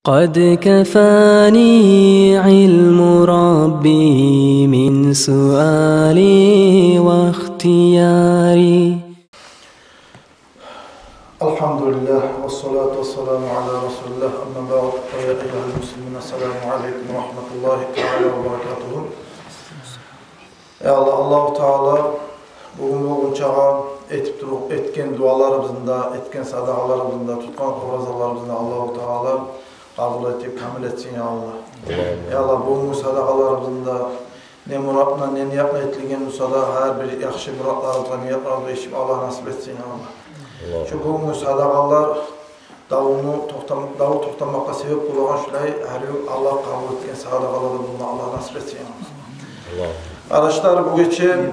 قد كفاني علم ربي من سؤالي واختياري. الحمد لله والصلاة والسلام على رسول الله. أما بعد فيا أيها المسلمين السلام عليكم ورحمة الله تعالى وبركاته. Ya Allah, Allah-u Teala bugün çağa etken dualarımızda, etken sadakalarımızda, tutkan kurazalarımızda Allah-u Teala kabul edip kamil etsin ya Allah. Ya Allah, bugün sadakalarımızda ne muratla ne niyatla etligen musada her bir yakşı muratlarımızda niyatlarımızda işim Allah nasip etsin ya Allah. Şu bugün sadakalar davu toxtamakka sebep bulunan şulay Allah kabul etken sadakaları bulma Allah nasip etsin ya Allah. Arkadaşlar bu gece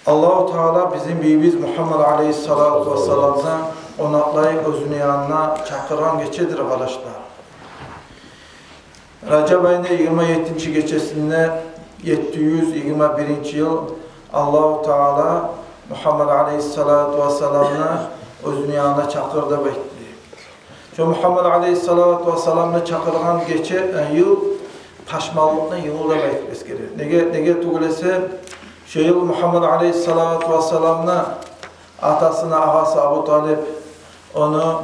Allah-u Teala bizim büyüğümüz Muhammed Aleyhisselatü Vesselam'dan onatlayıp özünün yanına çakıran gecedir arkadaşlar. Recep ayında 27. gecesinde 721. yıl Allah-u Teala Muhammed Aleyhisselatü Vesselam'la özünün yanına çakırdı bekliyor. Şu Muhammed Aleyhisselatü Vesselam'la çakırgan gece yıl taşmalıktan yılı da beklemesi gerekir. Nege tuğulesi şu yıl Muhammed Aleyhisselatü Vesselam'la atasına ağası Abu Talib onu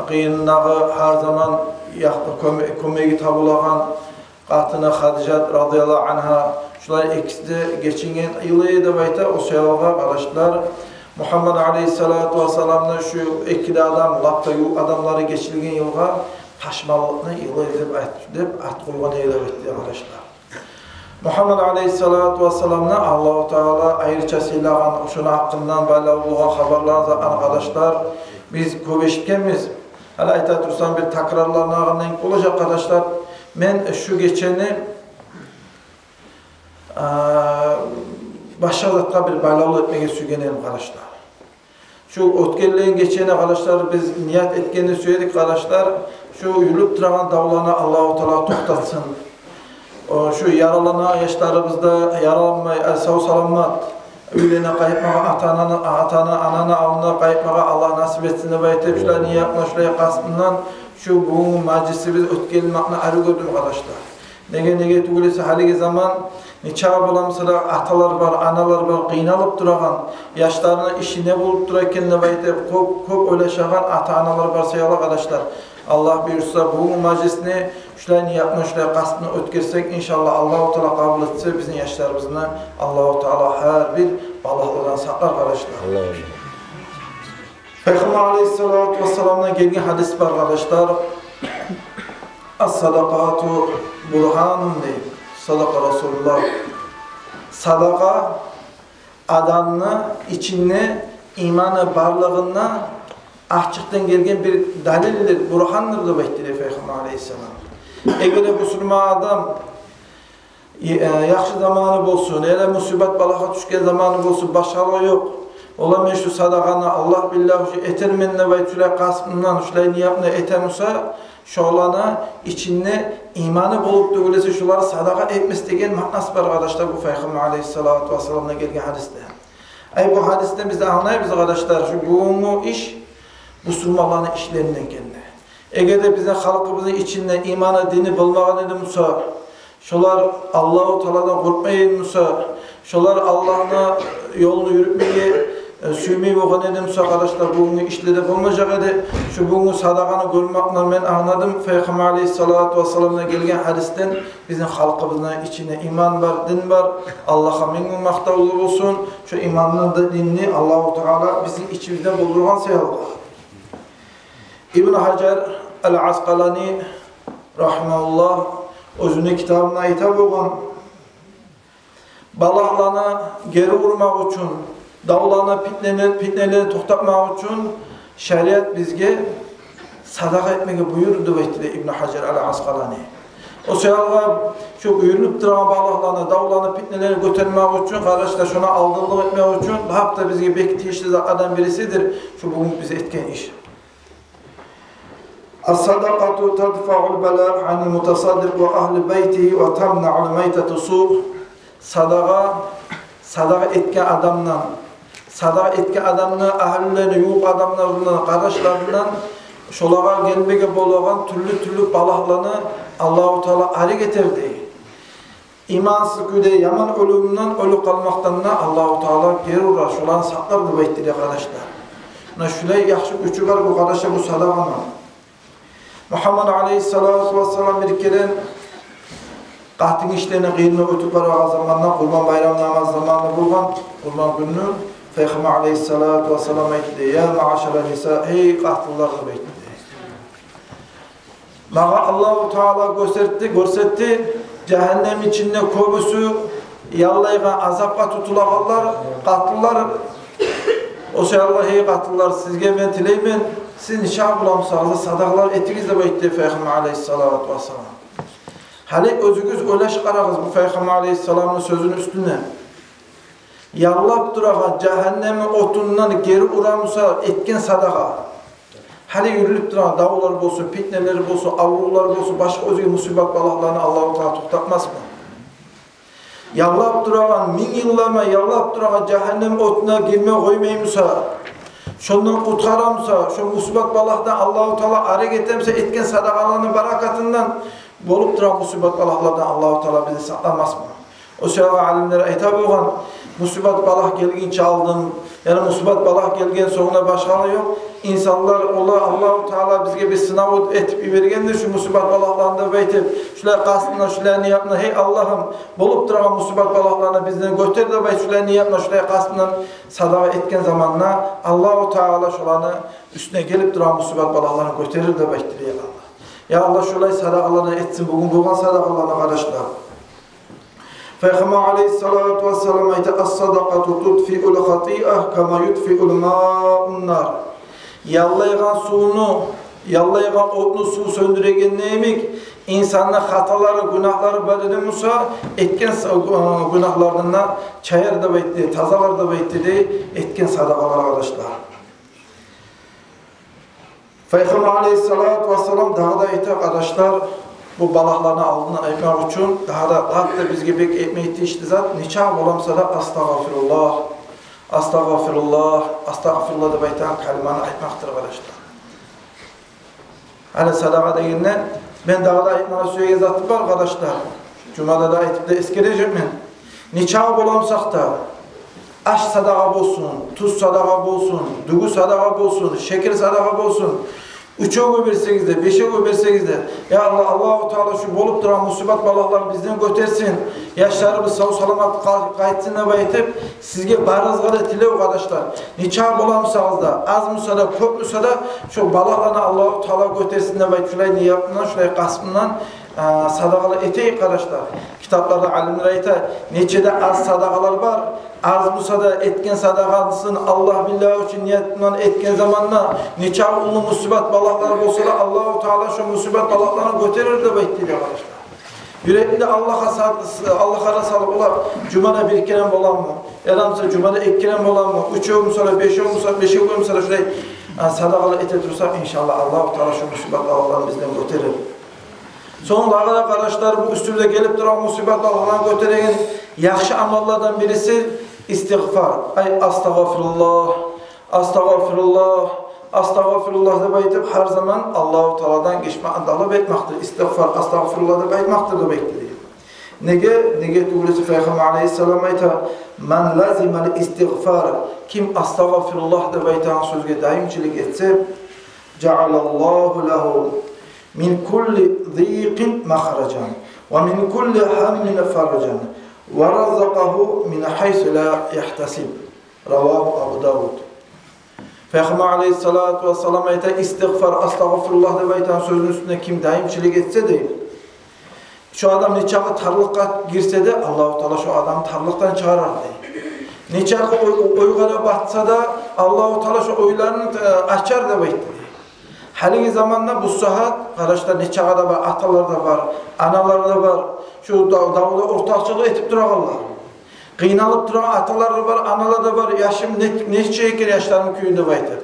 kıyınlığı her zaman kömeği tabulagan katını Hadice radıyallahu anha şular ikisi de geçingen yılı da bayta o seyahaga arkadaşlar Muhammed Aleyhisselatü Vesselam'la şu iki de adam lapta adamları geçilgen yılga taşmalıkını yılı edip at koygan eylem etti arkadaşlar. Muhammed Aleyhisselatü Vesselam'la Allah-u Teala ayrıca silahın şuna hakkından böyle olduğu haberler arkadaşlar biz köbeşkenmiz. Hala ayta tursan bir takrarlarına ağırlayın olacak arkadaşlar. Ben şu geçeni başarılıkla bir baylalı etmeye sügenelim arkadaşlar. Şu otkelleyin geçeni arkadaşlar biz niyet etkenini söyledik arkadaşlar. Şu yürüp duran davlarını Allah-u Teala toxtatsın. Şu yaralanan yaşlarımızda yaralanmayı, sağ salamat, öylene kayıpmağa, atana, anana, avına kayıpmağa Allah nasip etsin de baytep, şular niye yapma, şuraya kasmından şu buğun meclisi biz ötkelmekine arı gördüm arkadaşlar. Nege tügülesi haligi zaman çağ bulamsıda atalar var, analar var, kıynalıp duragan, yaşlarına işi ne bulup durarken de baytep, köp öyle şagan ata-analar var sayılı arkadaşlar. Allah buyursa bu meclisini şulayını yapma, şuraya kastını ötkersek inşallah Allah-u Teala kabul etse bizim yaşlarımızdan Allah-u Teala her bir balaklardan saklar arkadaşlar. Peygamber Aleyhisselatü Vesselam'dan gelgen hadis var arkadaşlar. As-sadakatu burhanun deyip sadaka Resulullah. Sadaka adamını içine imanı barlığına açıktan gelgen bir dalildir, burhandır da bekliyor Peygamber Aleyhisselam. Eğer Müslüman adam yaxşı zamanı bolsun, eğer musibet balağa düşken zamanı bolsun, başarılı yok. Ola şu sadakanı Allah billahi etermenle ve tüle kasmından şulay niyapını etemsa şolana içinde imanı bulup dögülesi şuları sadaka etmesi degen manası var arkadaşlar bu Peygamber Aleyhisselatü Vesselam'la gelgen hadiste. Bu hadiste biz de anlayabiliriz arkadaşlar şu bu iş Müslümanların işlerinden geldi. Eğer de bize halkımızın içinde imanı, dini bulmağa dedi Musa, şolar Allah-u Teala'dan korkmayın Musa, şolar Allah'ın yolunu yürütmeyi, suymayı boğan dedi Musa arkadaşlar, bugün işleri bulmayacak dedi. Şu bugün sadakanı görmekle ben anladım. Peygamber Aleyhisselatü Vesselam'la gelgen hadisten bizim halkımızın içinde iman var, din var. Allah'a mingun maktavlı olsun. Şu imanını da dinini Allah-u Teala bizim içimizde buldurgan sayalım. İbn Hacer el-Asqalani rahmetullah özünün kitabına hitap olan balaqlarını geri vurmak için, davlarını fitneleri toxtatmak için şeriat bizge sadaka etmeye buyurdu deydi İbn Hacer el-Asqalani. O sayalga şu buyurup duran balaqlarını, davlarını fitneleri götürmek için, kardeşler şuna aldırlık etmek için, hatta bizge bekletişli adam birisidir. Şu bugün bize etken iş. الصدقة تدفع البلاء عن المتصدق وأهل بيته وتمنع الميتة السوء. Sadaka etken adamdan, sadaka etken adamını, ahlilerini, yuq adamlarından, kardeşlerinden şolağa gelmege bolagan türlü balaklarını Allah-u Teala arı getirdi. İmansız güde yaman ölümünden ölü kalmaktan da Allah-u Teala geri uğrar. Şolan saklar bu beytleri arkadaşlar. Şulay yaxşı üçü var bu kardeşe bu sadaqana. Muhammed Aleyhissalatu vesselam bir kere qatın işlerini qiyinle ötüp var zamanla Kurban Bayram namaz zamanında bulgan Kurban günü Peygamber Aleyhissalatu vesselam aytdı ya ma'aşara nisa ey qatlılar aytdı. Mağa Allah-u Teala gösterdi cehennem içinde köbüsü yallaygan azapqa tutulağanlar qatlılar o şey Allah hey qatlılar sizge ben tileymen siz nişan bulamsağınızda sadaqalar etiniz de aytdı Peygamber Aleyhissalatu vesselam. Halik özünüz öleş qarağız bu Peygamber Aleyhisselam'ın sözünün üstüne. Yallap durağan cehennemin otundan geri uğramısa etken sadaqa. Hali yürülüp duran davullar bolsun, fitneleri bolsun, avrular bolsun, başka özgü musibet balaklarını Allah-u Teala tutakmaz mı? Yallap durağan, min yıllarına yallap durağan cehennem otuna girme koymayımsa, şondan kutkaramsa, şu musibet balaktan Allah-u Teala arı getirmse etken sadaqalarının barakatından bolup duran musibet balaklardan Allah-u Teala bizi saklamaz mı? O şöyle alimlere aytab olgan, musibet balak gelgince aldım, yani musibet balak gelgen sonuna başkanı yok. İnsanlar Allah-u Teala bizge bir sınav etip vergendir şu musibet balaklarında beytip, şöyle kastına, şöyle niyatına, hey Allah'ım, bolup duran musibet balaklarına bizden götür de bey, şöyle niyatına, şöyle kastına sadaqa etken zamanla Allah-u Teala şolanı üstüne gelip duran musibet balaklarını götürür de beytir ya Allah. Ya Allah şolay sadaqalarını etsin, bugün bulgan sadaqalarını kardeşler. Peygamber Aleyhissalatu vesselam ayta as-sadaqatu tutfi'ul khati'ah kama yutfi'ul ma'un nar. Yallaygan suyunu, yallaygan otlu su söndüregen neymek? İnsanın hataları, günahları badede musa etken günahlarından çayır da beytti, tazalar da beytti de etken sadaqalar arkadaşlar. Peygamber Aleyhissalatu vesselam daha da ayta arkadaşlar bu balaklarını aldığını aytmak için daha da hatta bizge bek etmeydi işte zat niçin olamsa da astagfirullah astagfirullah astagfirullah da baytan kelimanı aytmaktır arkadaşlar. Hani sadaqa degenden ben daha da aytmana söyleyeceğiz zatı var arkadaşlar. Cumada da aytıp da eskereceğim ben. Niçin olamsak da aş sadaqa bolsun, tuz sadaqa bolsun, dugu sadaqa bolsun, şeker sadaqa bolsun. Üçe verseniz de, beşe verseniz de, ya Allah, Allah-u Teala şu bolup duran musibet balakları bizden götürsün, yaşlarımız sağ salamat kayıtsın ve etip, sizge barazga da tilev arkadaşlar. Niçin bulamsanız da, az mısa da, köp mısa da, şu balaklarını Allah-u Teala götürsün ve şurayı niyapından, şurayı kasmından sadaqalar eteyik arkadaşlar. Kitaplarda alimler ayta, neçede az sadaqalar var, az mısa da etken sadaqalısın, Allah billahi için niyetinden etken zamanla neçe ulu musibet balakları olsa da Allah-u Teala şu musibet balaklarını götürür de bekliyor arkadaşlar. Yürekli Allah'a salıp olar, Cuma'da bir kere olan mı? Yaramsa Cuma'da iki kere olan mı? Üçe olmuşsa, beşe olmuşsa, beşe olmuşsa şurayı sadaqalar ete dursak inşallah Allah-u Teala şu musibet balaklarını bizden götürür. Sonunda arkadaşlar bu üstümüze gelip duran musibetler olan götüren yaxşı amallardan birisi istiğfar. Ay astagfirullah, astagfirullah, astagfirullah da baytıp her zaman Allah-u Teala'dan geçme talep etmektir. İstiğfar, astagfirullah da baytmaktır da bekliyor. Nege tuğlusu Peygamber Aleyhisselam ayta men lazimel istiğfar kim astagfirullah da baytan sözge daimçilik etse cealallahu lehu min kulli ziqin mahracan ve min kulli hammin faracan ve razaqahu min haythu la yahtasib. Ravahu Abu Davud. Peygamber Aleyhissalatu vesselam ayta istiğfar, astagfirullah da baytan sözün üstüne kim daimçilik etse değil. Şu adam neçağı tarlıkka girse de Allah-u Teala şu adamı tarlıktan çağırar değil. Neçağı oygara batsa da Allah-u Teala şu oylarını açar da baytı. Haligi zamanda bu saat arkadaşlar neçağı da var, atalar da var, analar da var. Şu davulda ortakçılığı etip durağanlar. Kıynalıp duran atalar da var, analar da var. Yaşım neçe eken yaşlarımın köyünde baytır.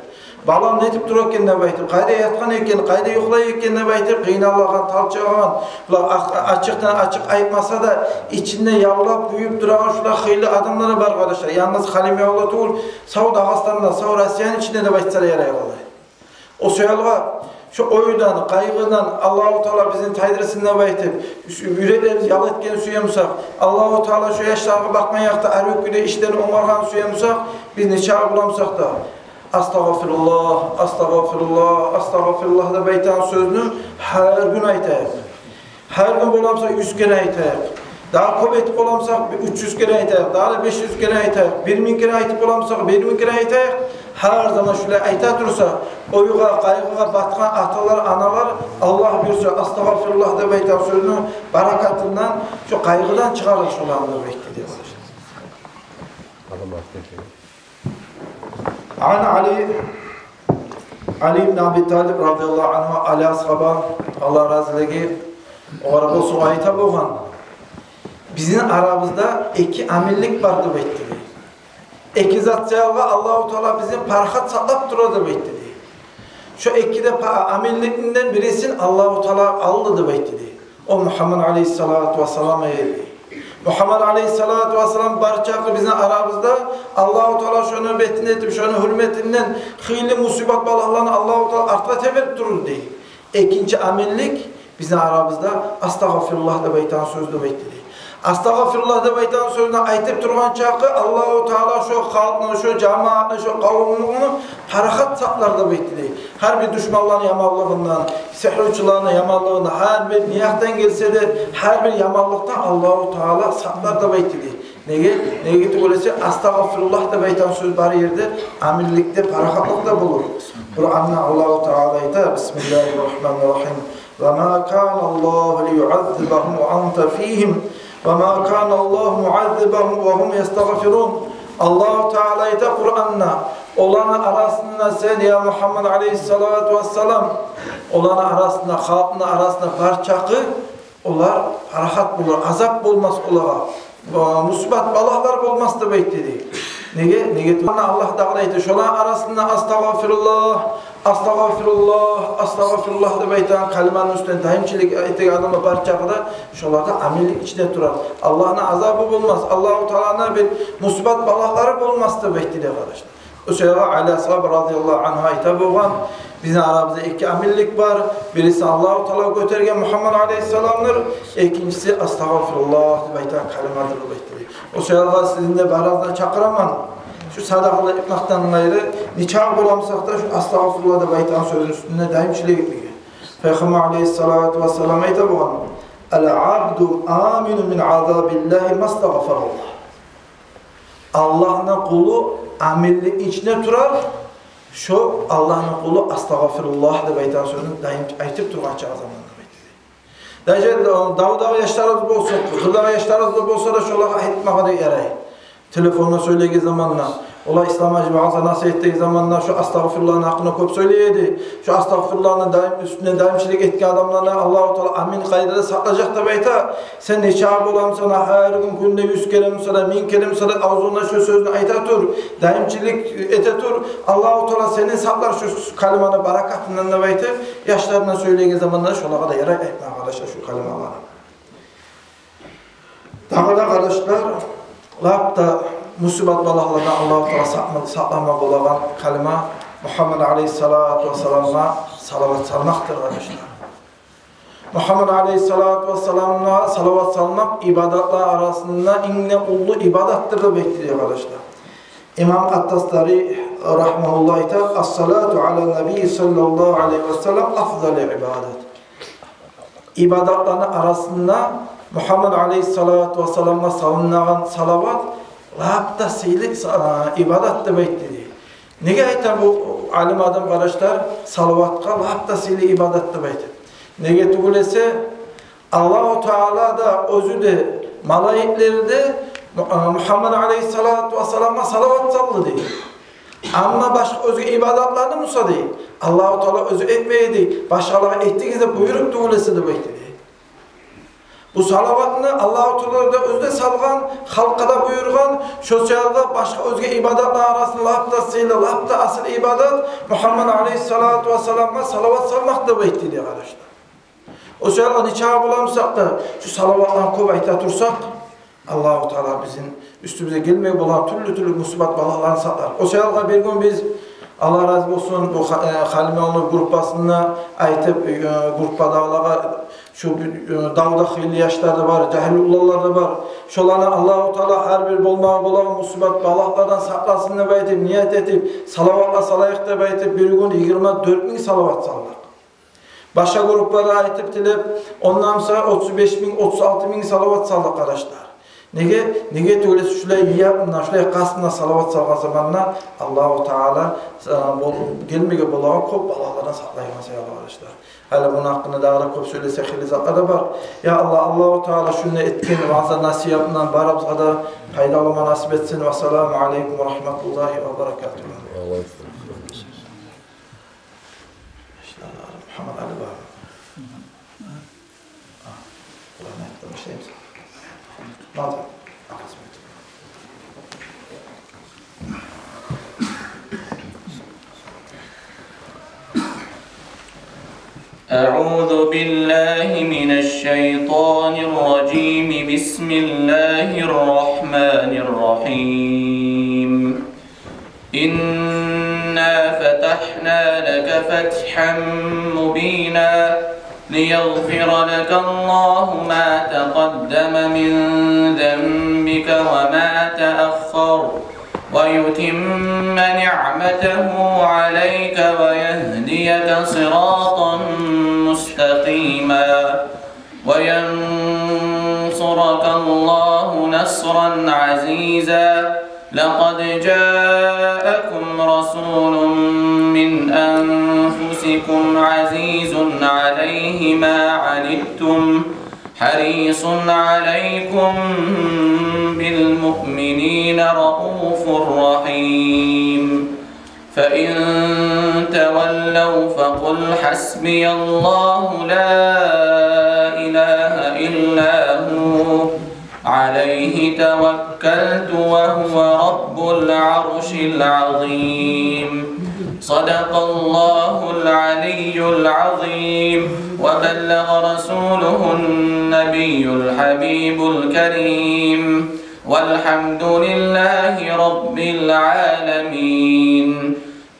Balam netip durarken de baytır. Kayda yatkan eken, kayda yoklay eken de baytır. Kıynalıgan, talçağıgan. Açıktan açık ayıpmasa da içinde yavlap, büyüyüp duran şular xeyli adamları var arkadaşlar. Yalnız Halim yavla tuğul, Saud Ağastan'da, Saud Asya'nın içinde de baytsalar yarayarlar. O soyalga şu oydan, kaygıdan Allah-u Teala bizim taydırısından baytip, yüreklerimiz yal etken suyamsak, Allah-u Teala şu yaşlarına bakmayak da arık güne işlerini onlardan suyamsak, biz ne çağ bulamsak da Astagfirullah, astagfirullah, astagfirullah da baytan sözünü her gün aytayıq. Her gün bulamsak 100 kere aytayıq. Daha köp etip bulamsak 300 kere aytayıq, daha da 500 kere aytayıq, 1000 kere aytip bulamsak 1000 kere aytayıq. Her zaman şöyle ayta dursa, oyuğa, kaygığa batkan atalar, analar Allah buyursa astagfirullah da baytan sözünü barakatından şu kaygıdan çıkarır şolanları beklediği var. Ali ibn Abi Talib radıyallahu anhu Ali ashaba Allah razıligi oğra bolsun ayta bolgan bizim aramızda iki amirlik vardı bekledi. İki zat sayalga Allah-u Teala bizim parxat saklap duradı bekledi. Şu iki de amirlikinden birisini Allah-u Teala aldı bekledi. O Muhammed aleyhissalatu vesselam eydi. Muhammed aleyhissalatu vesselam barçakı bizim aramızda Allah-u Teala şunu hürmetini etip, şunu hürmetinden hıyli musibet balaklarını Allah-u Teala artva teberip durur diye. İkinci amirlik bizim aramızda astagfirullah da beytan sözlü bekledi. Astagfirullah da baytan sözünü aytıp durgan çakı Allah-u Teala şu halkını, şu cemaatini, şu kavmini parahat saklarda bekledi. Her bir düşmanların yamanlığından, sihirçilerin yamanlığından, her bir niyaktan gelse de her bir yamanlıktan Allah-u Teala saklarda bekledi. Neye gitti öyleyse astagfirullah da baytan söz bari yerde amirlikte, parahatlıkta bulur. Kur'an'da Allah-u Teala ayta Bismillahirrahmanirrahim. وَمَا كَانَ اللّٰهُ لِيُعَذِّبَهُمْ وَأَنْتَ ف۪يهِمْ وَمَا كَانَ اللّٰهُ مُعَذِّبَهُمْ وَهُمْ يَسْتَغْفِرُونَ Allah-u Teala'yı da Kur'an'la olanı arasında sen ya Muhammed aleyhissalatu vesselam olanı arasında, halkının arasında parçakı onlar rahat bulur, azap bulmaz olara. Musibet balaklar bulmaz da bekledi. Nege? Allah dağlaydı. Şolan arasında astagfirullah, astagfirullah, astagfirullah da beytan kalimanın üstüne daimçilik ettiği adamı parçakıda şolarda amirlik içinde durar. Allah'ın azabı bulmaz. Allah-u Teala'nın bir musibet balakları bulmaz da bekledi arkadaşlar. O şeyler Ali ashab radıyallahu anh'a hitap olan bizim aramızda iki amirlik var. Birisi Allah-u Teala götürgen Muhammed aleyhisselam'dır. İkincisi astagfirullah beytan kalimadır bekledi. O şeyler sizinle barazdan çakıramam. Şu sadakalı ipmaktan gayrı nikah bulamsak da şu astagfirullah da beytan sözün üstünde daimçiliğe gitmiyor. Peygamber aleyhissalatu vesselam hitap olan El-abdu aminu min azabillahi mastagfirullah. Allah'ın kulu amirlik içine durar. Şu Allah'ın kulu astagfirullah da beytan sözünü daim aytıp durgan çağı zamanında bekledi. Dağ yaşlarınız bolsa, kırdağı yaşlarınız bolsa da şolağa etmeye de yarayı. Telefonla söylediği zamanla, ola İslam'a cemaat'a nasihat ettiği zamanla şu astagfirullah'ın hakkını köp söyleyedi. Şu astagfirullah'ın üstüne daimçilik ettiği adamlarına Allah-u Teala amin kaydede saklayacak da beyta. Sen ne çağ bulam sana her gün günde 100 kere mesela 1000 kere mesela ağzından şu sözünü ayta tur. Daimçilik ete tur. Allah-u Teala senin saklar şu kalimanı barakatından da beyta. Yaşlarına söylediği zamanla şolağa da yarar etme arkadaşlar şu kalimaları. Dağda arkadaşlar Labda musibet balaklardan Allah-u Teala saklamak olan kalime Muhammed aleyhissalatu vesselam'a salavat salmaktır arkadaşlar. Muhammed aleyhissalatu vesselam'a salavat salmak ibadatlar arasında inne ullu ibadatdır da bekliyor arkadaşlar. İmam At-Tastari rahmehullah'ı da as-salatu ala nebi sallallahu aleyhi ve sellem afdali ibadet. İbadatların arasında Muhammed aleyhissalatu vesselam'a savunulan salavat labda seylik ibadat da bekledi. Nege ayta bu alim adam kardeşler salavatka labda seylik ibadat da bekledi. Nege tugulese Allah-u Teala da özü de malaikleri de Muhammed aleyhissalatu vesselam'a salavat sallı değil. Ama başka özge ibadatlarını musa değil. Allah-u Teala özü etmeydi. Başkaları ettiğinizde buyurup tugulese de bekledi. Bu salavatını Allah-u Teala da özde salgan, halka da buyurgan, sosyalda başka özge ibadatlar arasında labda seyli, labda asıl ibadat Muhammed aleyhissalatu vesselam'a salavat salmak da bekledi arkadaşlar. O şeylerden nikah bulamsak da şu salavatla kuvvete tursak Allah-u Teala bizim üstümüze gelmeye bulan türlü musibet balaklarını saklar. O şeylerden bir gün biz Allah razı olsun bu Halimoğlu gruppasına aytıp gruppadağlara şu dağda xeyli yaşlarda var, cahil ullalar da var. Şolarını Allah-u Teala her bir bolmağı bolan musibet balaklardan saklasın deb aytıp, niyet etip, salavatla salayık deb aytıp, bir gün 24.000 salavat sallar. Başka gruplara aytıp dilip, ondan sonra 35.000, 36.000 salavat saldık arkadaşlar. Nege töyle şulay yapımdan, şulay qasımdan salavat salgan zamanla Allah-u Teala gelmege bolağa köp balaklardan saklayması arkadaşlar. Hala bunun hakkında daha köp söylesek hilizatlar da var. Ya Allah, Allah-u Teala şunu etkin vaazda nasiyatından barabızga da faydalı olma nasip etsin. Ve selamu aleyküm ve rahmetullahi ve berekatuhu. Muhammed Ali var. Kur'an'a etmiş değil misin? Nazım. أعوذ بالله من الشيطان الرجيم بسم الله الرحمن الرحيم إنا فتحنا لك فتحا مبينا ليغفر لك الله ما تقدم من ذنبك وما تأخر ويتم نعمته عليك ويهديك صراطا مستقيما وينصرك الله نصرا عزيزا لقد جاءكم رسول من أنفسكم عزيز عليه ما عنتم حريص عليكم بالمؤمنين رؤوف رحيم فإن تولوا فقل حسبي الله لا إله إلا هو عليه توكلت وهو رب العرش العظيم صدق الله العلي العظيم وبلغ رسوله النبي الحبيب الكريم والحمد لله رب العالمين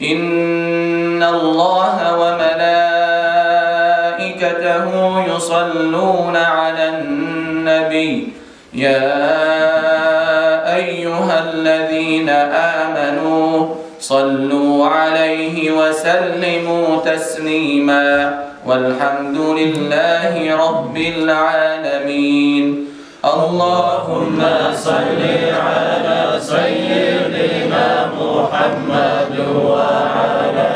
إن الله وملائكته يصلون على النبي يا أيها الذين آمنوا صلوا عليه وسلموا تسليما والحمد لله رب العالمين اللهم صل على سيدنا محمد وعلى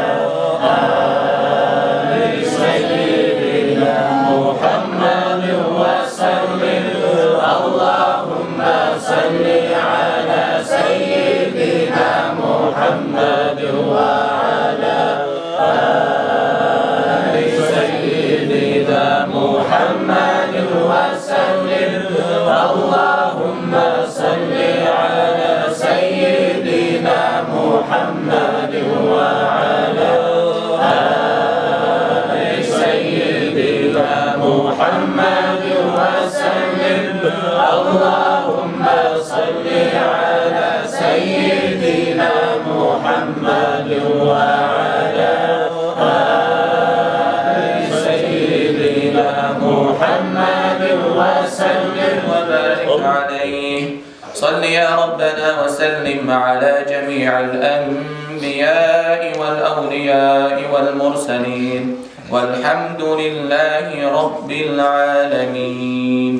آل سيدنا محمد وسلم اللهم صل على سيدنا محمد وعلى آل سيدنا محمد وسلم اللهم صل على سيدنا محمد وعلى آل سيدنا محمد وسلم اللهم صل على سيدنا محمد وعلى آل سيدنا محمد وسلم وبارك عليه صل يا ربنا وسلم على جميع الأنبياء والأولياء والمرسلين والحمد لله رب العالمين.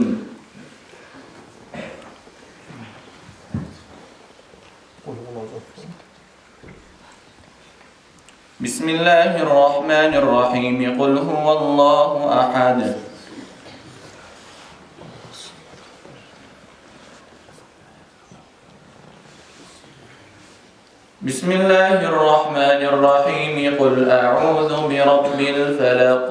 بسم الله الرحمن الرحيم قل هو الله أحد بسم الله الرحمن الرحيم قل أعوذ برب الفلق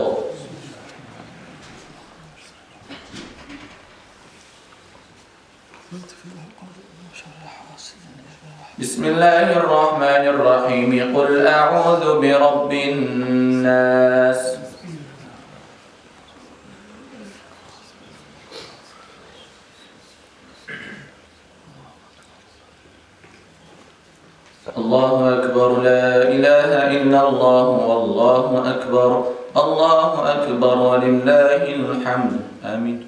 بسم الله الرحمن الرحيم قل أعوذ برب الناس الله أكبر لا إله إله إلا الله والله أكبر الله أكبر ولله الحمد آمين.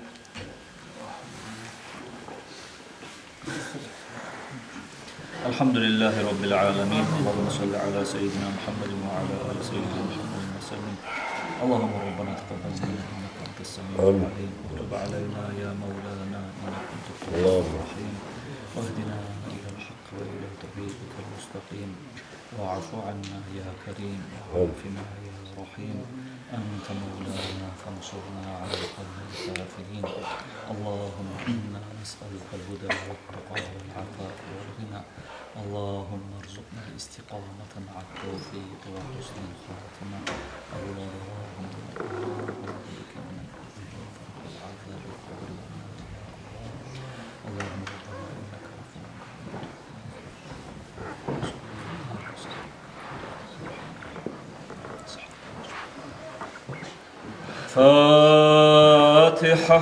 الحمد لله رب العالمين. اللهم صل على سيدنا محمد وعلى آل سيدنا محمد وسلم. اللهم ربنا تقبل منا إنك أنت السميع العليم وتب علينا يا مولانا إنك أنت التواب الرحيم واهدنا إلى الحق وإلى طريقك المستقيم واعف عنا يا كريم وعافنا يا رحيم أنت مولانا فانصرنا على القوم الكافرين. اللهم إنا نسألك الهدى والتقى والعفاف والغنى. اللهم ارزقنا الاستقامة مع التوفيق وحسن الخاتمة. اللهم بك من العذاب القبر اللهم ربنا إنك عفو فاتحة.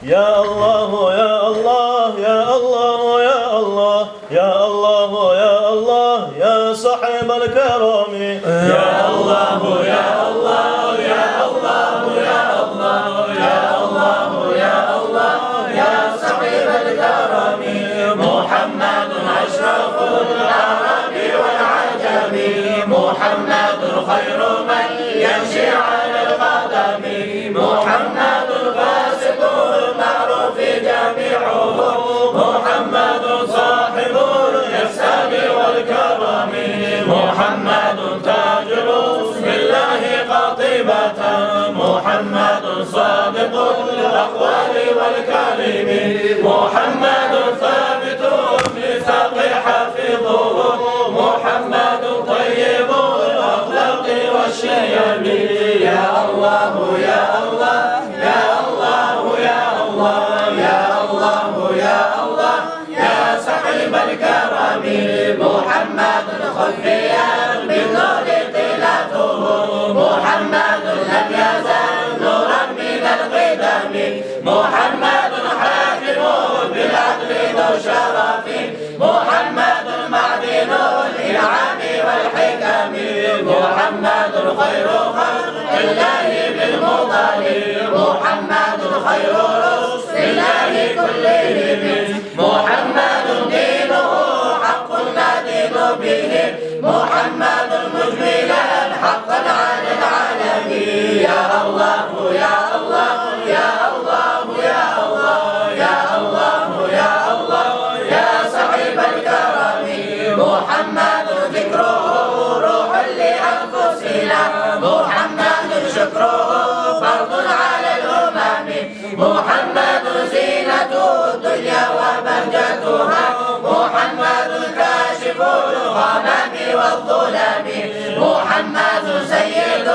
يا الله يا الله يا الله يا الله يا الله يا الله يا صاحب الكرم يا الله يا الله يا الله يا الله يا الله يا الله يا صاحب الكرم محمد أشرف العرب والعجم محمد خير من يمشي على القدم محمد فاسق المعروف جميعه محمد صاحب الإحسان والكرم محمد تاج بسم الله قاطبة محمد صادق الأقوال والكلم محمد ثابت الميثاق حفظه محمد طيب الأخلاق والشيم يا الله يا الله يا الله يا الله يا الله يا الله يا صاحب الكرم محمد خفيا بالنور طلعته محمد لم يزل نورا من القدم محمد حاكم بالعدل ذو شرف محمد معدن الإنعام والحكم محمد خير خلق الله بالمضل محمد خير رسل الله كلهم محمد دينه حق ندين به محمد مجملا حقا على العالم يا الله يا الله يا الله يا الله يا الله يا الله يا صاحب الكرم محمد ذكره روح لأنفسنا محمد شكره فرض على الأمم محمد زينة الدنيا وبهجتها محمد كاشف الغمام والظلم محمد سيد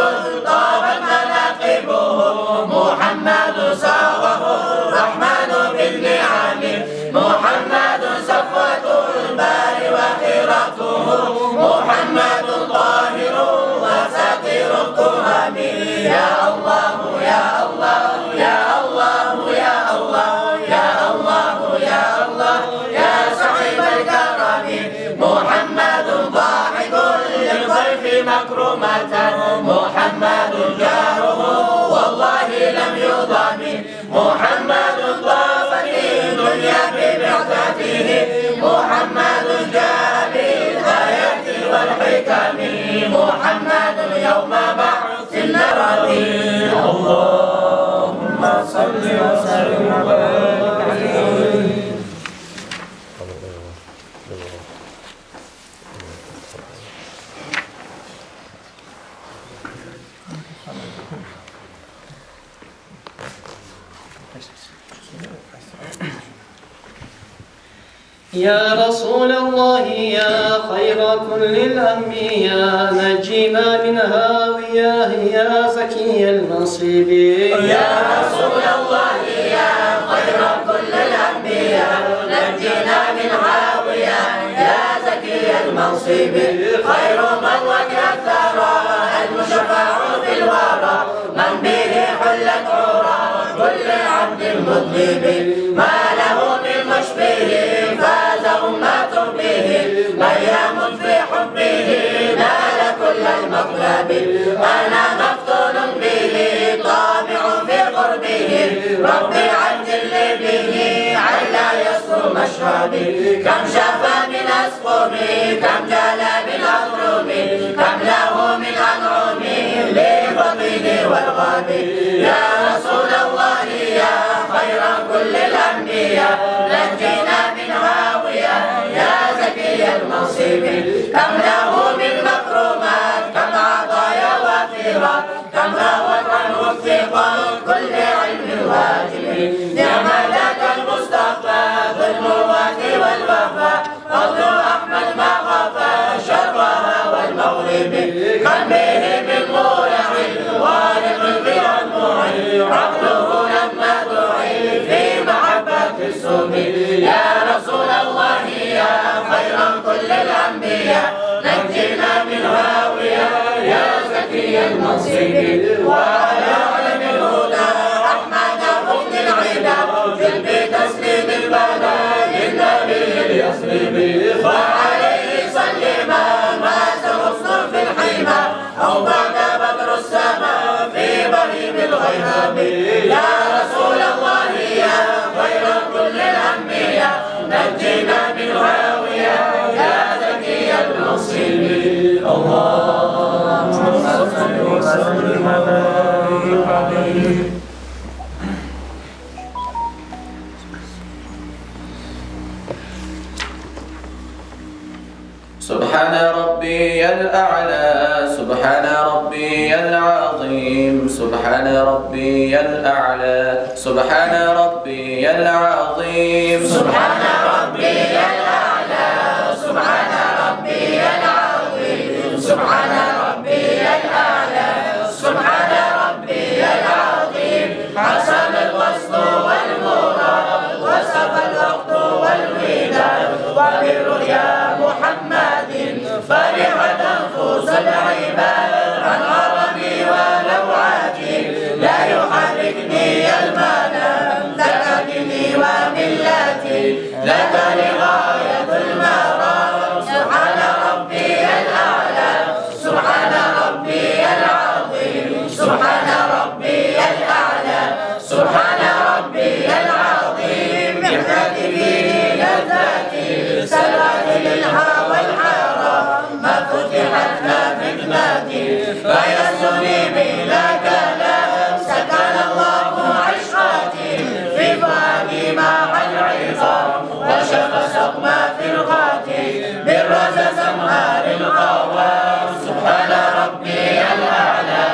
طابت مناقبه محمد صاغه الرحمن بالنعم محمد صفوة البار وخيرته محمد طاهر وساتر التهم يا الله يا الله يا الله يا الله يا الله يا الله يا صاحب الكرم محمد ضاحك للضيف مكرمة محمد جاره والله لم يضم محمد طافت الدنيا ببعثته محمد جاء بالآيات والحكم محمد يوم بعث النبي اللهم صل وسلم وبارك عليه. يا رسول الله يا خير كل الأنبياء نجينا من هاوية يا زكي النصيب يا رسول الله يا خير كل الأنبياء نجينا من هاوية يا زكي المصيب خير من وكثر المشفع في الورى من به حلت عرى كل عبد مذنب ما له من مشبه فاز أمة به من يمت في حبه نال كل المطلب أنا مفتون به طامع في قربه ربي عجل لي به علا يسر مشربي كم شفى من أسقمي كم جلى من أضرمي كم له من أنعمي لفضله والغابي يا رسول الله يا خير كل الأنبياء نجينا من هاوية يا زكي المنصب كم له من مكرمات كم عطايا وافرات كم غابت عنه الثقات كل علم واجب نعم ذاك المصطفى ذو المروءة والوفاء فضل أحمد ما غفى شرفها والمغرب كم به من مولع والغ في المعين عقله لما دعي في محبة السم يا رسول الله يا خير كل الأنبياء نجينا من هاوية يا زكي المنصب وعلى علم الهدى أحمد ركن العدا جلب تسليم البلد للنبي اليسري وعليه سلم ما سغصن في الحمى أو بعد بدر السماء في بهيم الغياب يا رسول الله يا خير كل الأنبياء نجينا من هاوية يا زكي المنصب اللهم صل وسلم وبارك عليه. سبحان ربي الأعلى سبحان ربي العظيم سبحان ربي الأعلى سبحان ربي العظيم سبحان ربي الأعلى سبحان ربي العظيم سبحان ربي الأعلى سبحان ربي العظيم حسن الوصف والمراد وصف الوقت والوداد وبالرؤيا محمد فرحت أنفس العباد عن غرامي ولوعاتي لا يحركني المنام لك ديني وملتي لك لغاية المرام سبحان ربي الأعلى سبحان ربي العظيم سبحان ربي الأعلى سبحان ربي العظيم محنتي فيه لذاتي سلواتي للهوى الحرام ما فتحت فتنتي فيسري بلا كلام سكن الله عشقتي في فؤادي مع العظام وشف سقم فرقتي بالرز زمهار القوام سبحان ربي الأعلى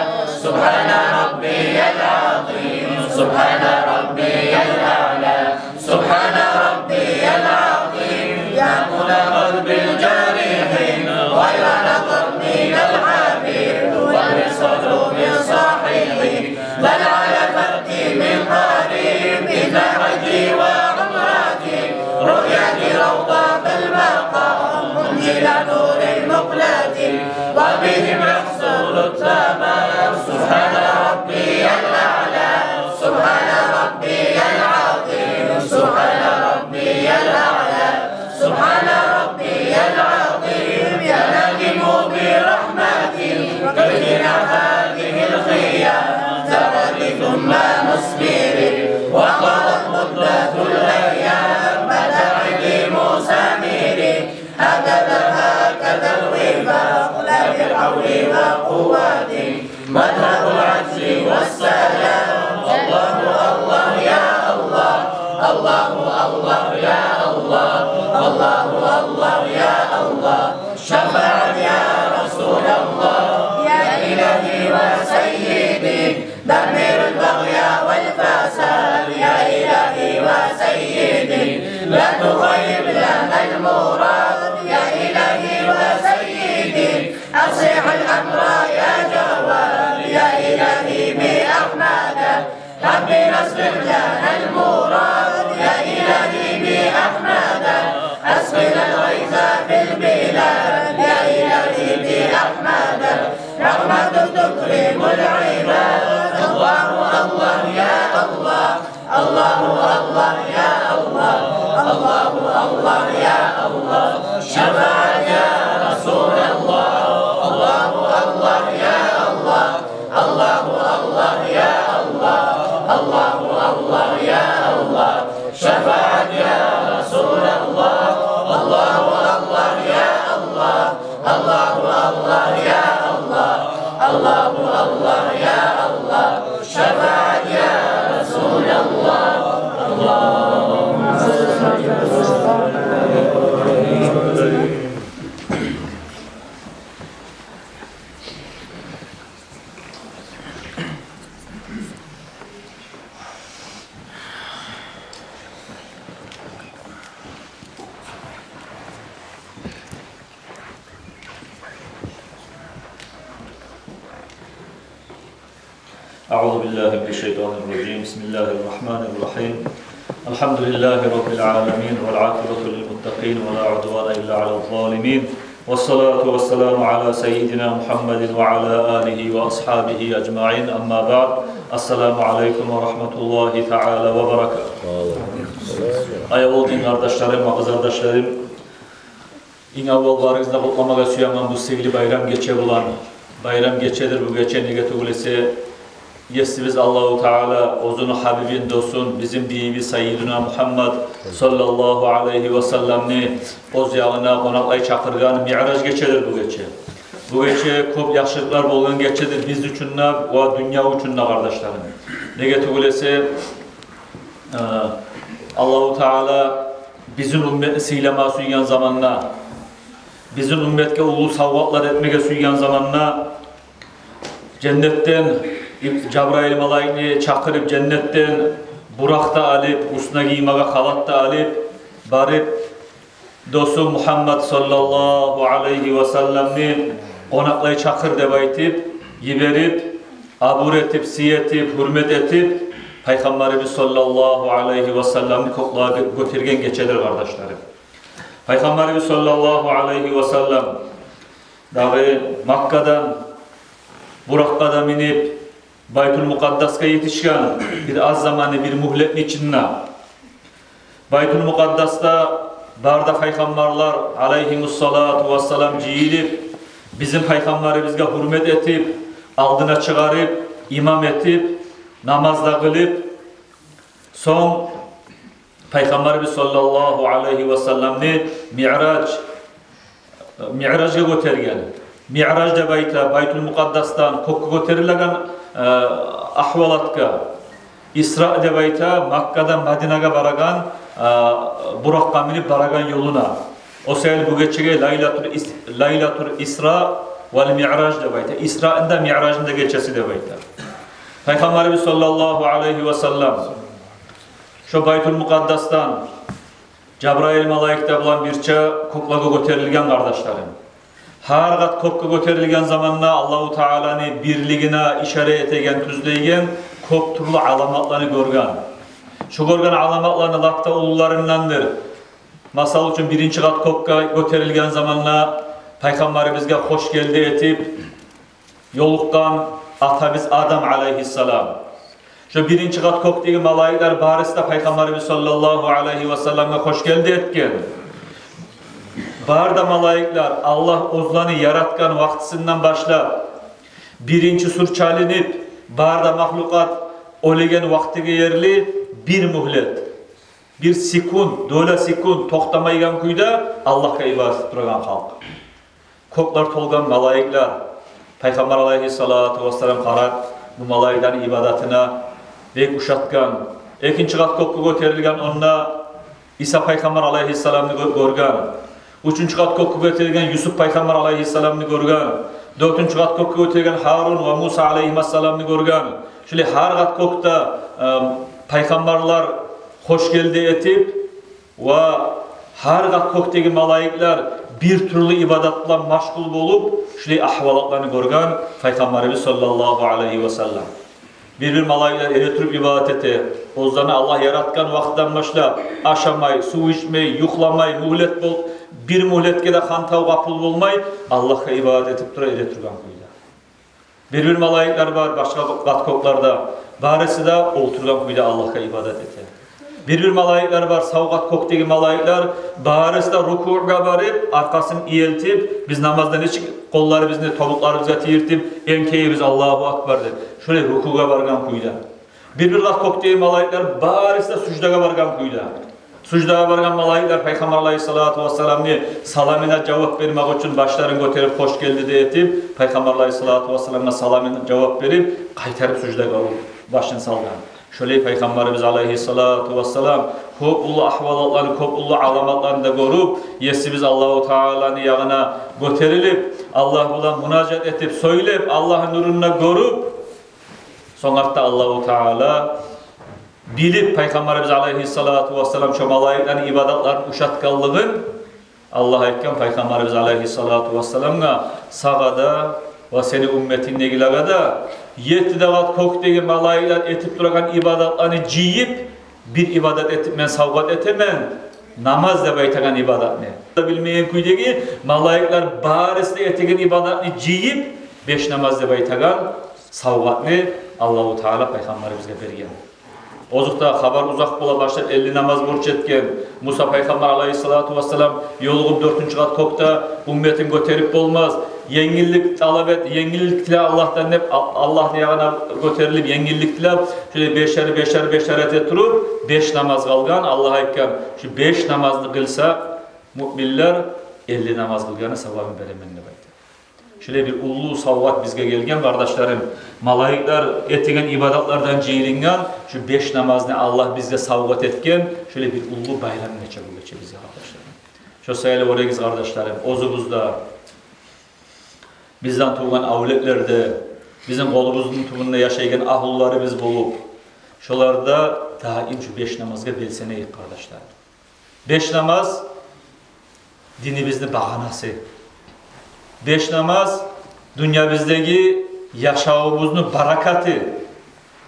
سبحان ربي العظيم سبحان ربي الأعلى سبحان ربي العظيم يا منى قلب الجارحين غير نظر من الحبيب والرسول من صحيح بل على فأتي من قريب إذا حجي وعمرتي رؤيتي روضة المقام منزل نور المقلة وبهم يحصل التمام سبحان ربي الأعلى سبحان ربي العظيم سبحان ربي الأعلى سبحان ربي العظيم يا نادم برحمتي تهدنا هذه الخيام زرد ثم مصبري وقضت مدة الأيام متاعبي مسامري هكذا الوفاق لا بحولي وقوتي مذهب العجز والسلام الله الله يا الله الله الله يا الله الله الله يا الله شفاعة يا رسول الله يا إلهي وسيدي دمر البغي والفساد تكرم العباد الله الله يا الله الله الله يا الله الله الله يا الله شفاعة يا رسول الله الله الله يا الله الله الله يا الله الله الله يا الله شفاعة يا رسول الله الله الله يا الله الله الله يا الله الله الله يا الله شفاعة يا رسول الله اللهم صل أعوذ بالله من الشيطان الرجيم بسم الله الرحمن الرحيم الحمد لله رب العالمين والعاقبة للمتقين ولا عدوان إلا على الظالمين والصلاة والسلام على سيدنا محمد وعلى آله وأصحابه أجمعين أما بعد السلام عليكم ورحمة الله تعالى وبركاته Ayol din kardeşlerim, ağız kardeşlerim, in avval varınızda kutlamağa süyaman bu sevgili bayram geçe bulan bayram geçedir bu geçe nege tuğlesi Yesimiz Allahu Teala ozunu Habibin dosun bizim dibi Sayyidina Muhammed sallallahu aleyhi ve sellemni oz yağına konaklay çakırgan mi'raj geçedir bu geçe. Bu geçe köp yaxşılıklar bolgan geçedir biz üçünna ve dünya üçünna kardeşlerim. Nege tuğlesi Allahu Teala bizim ümmeti siylema suygan zamanna bizim ümmetke ulu savvatlar etmege suygan zamanna cennetten Cabrail malayını çakırıp cennetten burakta alıp, usuna giymağa halatda alıp, barıp dostu Muhammed sallallahu aleyhi ve sellemni konaklay çakır deb aytip, yiberip, abur etip, siyetip, hürmet etip, Peygamberimiz sallallahu aleyhi ve sellemni koklağa götürgen geçedir kardeşlerim. Peygamberimiz sallallahu aleyhi ve sellem dağı Makka'dan Burak'ta minip Baytul Mukaddas'a yetişken bir az zamanı bir muhletli içinde Baytul Mukaddas'ta barda peygamberler aleyhimussalatu vesselam ciyilip bizim peygamberimizge hürmet etip aldına çıkarıp imam etip namazda kılıp son Peygamberimiz sallallahu aleyhi ve sellemni Mi'raj'a götürgen. Mi'raj de Baytul Mukaddas'tan kokku götürülgen ahvalatka İsra de bayta Makka'dan Medine'ye baragan Burak'a minip baragan yoluna o seyir bu geçege Laylatul İsra ve Mi'raj de bayta İsra'ında Mi'raj'ında geçesi de bayta Peygamberimiz sallallahu aleyhi ve sellem şu Baytul Mukaddas'tan Cabrail malayikte bulan birçe koklağa götürülgen kardeşlerim. Her kat kopka götürülgen zamanla Allahu Teala'nı birliğine işaret egen, tüzleygen kop turlu alamatlarını görgen. Şu görgen alamatlarını lakta ulularındandır. Masal için birinci kat kopka götürülgen zamanla Peygamberimizge hoş geldi etip yoluktan Atamiz Adam aleyhisselam. Şu birinci kat koptaki malayikler barista Peygamberimiz sallallahu aleyhi ve sellem'e hoş geldi etken. Barda malayikler Allah ozlanı yaratkan vaktisinden başla birinci sur çalınıp barda mahlukat olegen vaktige yerli bir muhlet bir sekund, dola sekund toxtamaygan kuyda Allah'a ibadet durgan halk. Koklar tolgan malayikler Peygamber aleyhissalatu vesselam qarat bu malayiklerin ibadetine bek uşatgan. Ekinci kat kokku göterilgen onna İsa Peygamber aleyhissalamını görgen. Üçüncü kat kokku götürgen Yusuf Peygamber aleyhisselamını görgen. Dördüncü kat kokku götürgen Harun ve Musa aleyhisselamını görgen. Şöyle her kat kokta peygamberler hoş geldi etip ve her kat koktaki malayikler bir türlü ibadetle maşgul olup şöyle ahvalatlarını görgen Peygamberimiz sallallahu aleyhi ve sellem. Bir malayikler eletrip ibadet eti. Ozlarını Allah yaratkan vakitten başla aşamay, su içmey, yuhlamay, muhlet bol. Bir muhletke de hantav kapıl olmay Allah'a ibadet etip dura eletrip kuyda. Bir malayiklar var başka qatkoklarda. Barisi de oturgan kuyda Allah'a ibadet eter. Bir malayiklar var sağ qatkokdagi malayiklar. Barisi de rukuga barıp arkasını iyeltip biz namazdan hiç kollarımızı tobuklarımıza tiyirtip enkeyi biz Allahu Akbar deb. Şöyle rukuga bargan kuyda. Bir qatkokdagi malayiklar barisi de sucdaga bargan kuyda. Sucdaga bargan malayiklar Peygamber Aleyhissalatu vesselam'ni salamına cevap vermek için başlarını götürüp hoş geldi de etip Peygamber Aleyhissalatu vesselam'na salamına cevap verip kaytarıp sucdaga başını salgan. Şöyle Peygamberimiz Aleyhissalatu vesselam köp ulu ahvalatlarını, köp ulu alamatlarını da görüp yesi biz Allahu Teala'nın yağına götürilip Allah bulan münacat etip söyleyip Allah'ın nuruna görüp sonratta Allahu Teala bilip Peygamberimiz Aleyhissalatu vesselam şu malayiklerin ibadetlerini uşatkanlığın Allah etken Peygamberimiz Aleyhissalatu vesselam'a sağada ve seni ümmetindekilerine de 7 devat kokdagi malayiklar etip durgan ibadetlerini ciyip bir ibadet etip men savgat etemen namaz deb aytagan ibadatni. Bilmeyen kuydagi malayiklar barisida etegen ibadatni ciyip 5 namaz deb aytagan savgatni Allahu Teala Peygamberimizge bergen. Ozukta haber uzak bola başlayıp 50 namaz borç etken Musa Peygamber Aleyhissalatu vesselam yoluğup 4. kat kokta ümmetin göterip olmaz. Yengillik talep et, yengillik dile Allah'tan hep Allah'ın yağına göterilip yengillik dile şöyle beşer ettirup 5 namaz kalgan Allah'a ekkan. Şu 5 namazlı kılsa müminler 50 namaz kılganı savabını veremenine baydı. Şöyle bir ulu savvat bizge gelgen kardeşlerim. Malayikler ettiğin ibadetlerden ceylingan şu 5 namazını Allah bizge savvat etken şöyle bir ulu bayram neçe bu geçe bize kardeşlerim. Şu sayılı oregiz kardeşlerim. Ozumuzda bizden tuğan avletlerde bizim kolumuzun tuğununda yaşayan ahullarımız bulup şularda daim şu 5 namazga belseneyik kardeşlerim. 5 namaz dinimizin bahanası. 5 namaz dünyamızdaki yaşamımızın barakatı.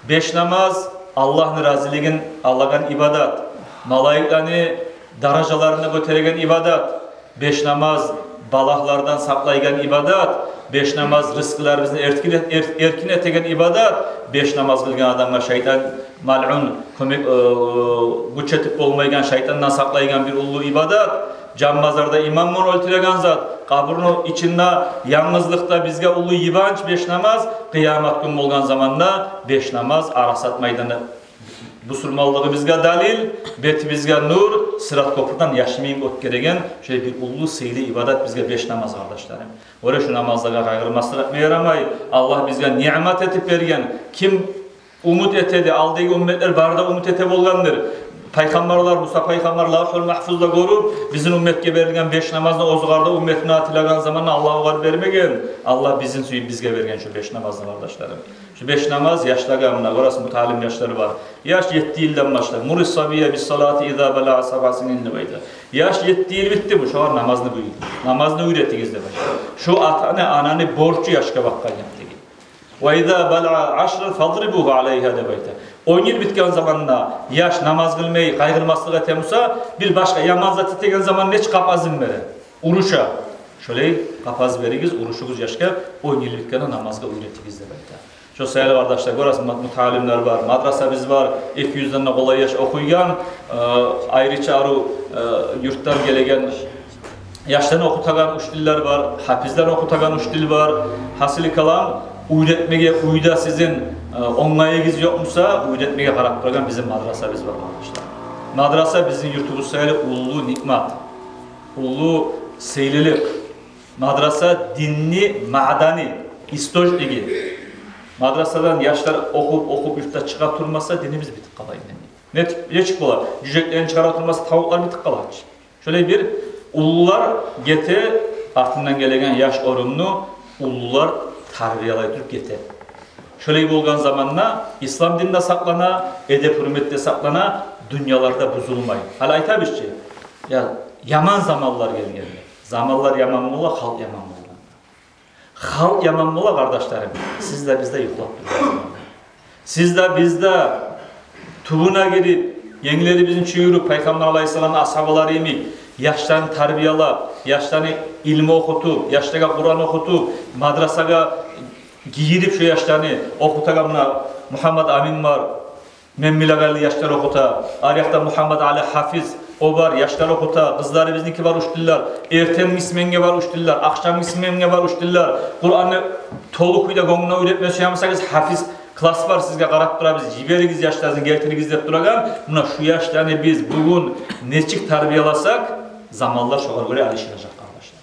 5 namaz Allah'ın razılığın Allah'ın ibadet. Malayiklerini darajalarına götürgen ibadet. 5 namaz balahlardan saklaygan ibadet. 5 namaz rızklarımızın erkin etegen ibadet. 5 namaz kılgan adamlar şeytan mal'un güç etip olmaygan şeytandan saklaygan bir ulu ibadet. Can mazarda imamın öldüregen zat, kabrının içinde yalnızlıkta bizge ulu yivanç 5 namaz, kıyamet gün olgan zamanda 5 namaz arasat meydanı. Bu surmallığı bizge dalil, beti bizge nur, sırat kopurdan yaşmayın ot gereken şöyle bir ulu seyli ibadet bizge 5 namaz kardeşlerim. Öyle şu namazlara kaygırmasını etmeye yaramay. Allah bizge nimet etip vergen, kim umut etedi, aldığı ümmetler barda umut etip olgandır. Peygamberler, Musa Peygamber Lahul Mahfuz'da görüp bizim ümmetke verilen 5 namazını ozugarda ümmetine atilagan zamanla Allah'a var vermegen. Allah bizim suyup bizge vergen şu 5 namazını kardeşlerim. Şu 5 namaz yaşlaganına, orası mutalim yaşları var. Yaş 7 yıldan başlar. Muris sabiye bis salati idha bela'a sabasinin nübeyde. Yaş 7 yıl bitti bu. Şu an namazını büyüdü. Namazını ürettiğiz de başlar. Şu ananı borcu yaşka bakkan yaptı. Ve idha bela'a aşrı fadribuhu aleyha debeyte. 10 yıl bitken zamanla yaş namaz kılmayı kaygırmaslığa temusa bir başka yamazda titegen zaman neç kapazın beri. Uruşa. Şöyle kapaz verigiz, uruşuguz yaşka 10 yıl bitken namazga ürettiğiz debeyte. Şu sayılı kardeşler, orası mutalimler var, madrasa biz var, 200'den kolay yaş okuygan, ayrıca yurttan gelegen yaşlarını okutagan 3 diller var, hafizler okutagan 3 dil var, hasili kalan üretmeye, uyda sizin onlayıgız yokmuşsa, üretmeye karak bırakan bizim madrasa biz var arkadaşlar. Madrasa bizim yurtumuz sayılı ulu nikmat, ulu seylilik, madrasa dinni, madani, istojligi. Madrasadan yaşlar okup yurtta çıkartılmazsa dinimiz bitik kalayın. Ne çık olar? Cüceklerin çıkartılmazsa tavuklar bitik kalayın. Şöyle bir ulular gete ardından gelegen yaş orumunu ulular tarbiyalayıp gete. Şöyle bolgan zamanla İslam dininde saklana, edep hürmette saklana, dünyalarda bozulmayın. Hala aytabizçi. Ya yaman zamanlar gelgen. Zamanlar yaman mola, halk yaman mola. Halk yaman mola kardeşlerim. Siz de bizde yuklap duruyorsunuz. Siz de bizde tuğuna gelip yenileri bizim çığırıp Peygamber Aleyhisselam'ın ashabaları yemek, yaşlarını tarbiyala, yaşlarını ilmi okutup, yaşlarına Kur'an okutup, madrasaga giyirip şu yaşlarını okutamına Muhammed Amin var. Memmilegali yaşlar okuta. Ariyakta Muhammed Ali Hafiz o var. Yaşlar okuta. Kızları bizniki var uçdillar. Erten mismenge var uçdillar. Akşam mismenge var uçdillar. Kur'an'ı tolu kuyda gonguna üretmesi yapmasanız Hafiz klas var sizge qarab turabız. Jiberigiz yaşlarınızı geltiriniz dep turagan. Buna şu yaşlarını biz bugün neçik tarbiyalasak zamanlar şoğar göre alışılacak kardeşler.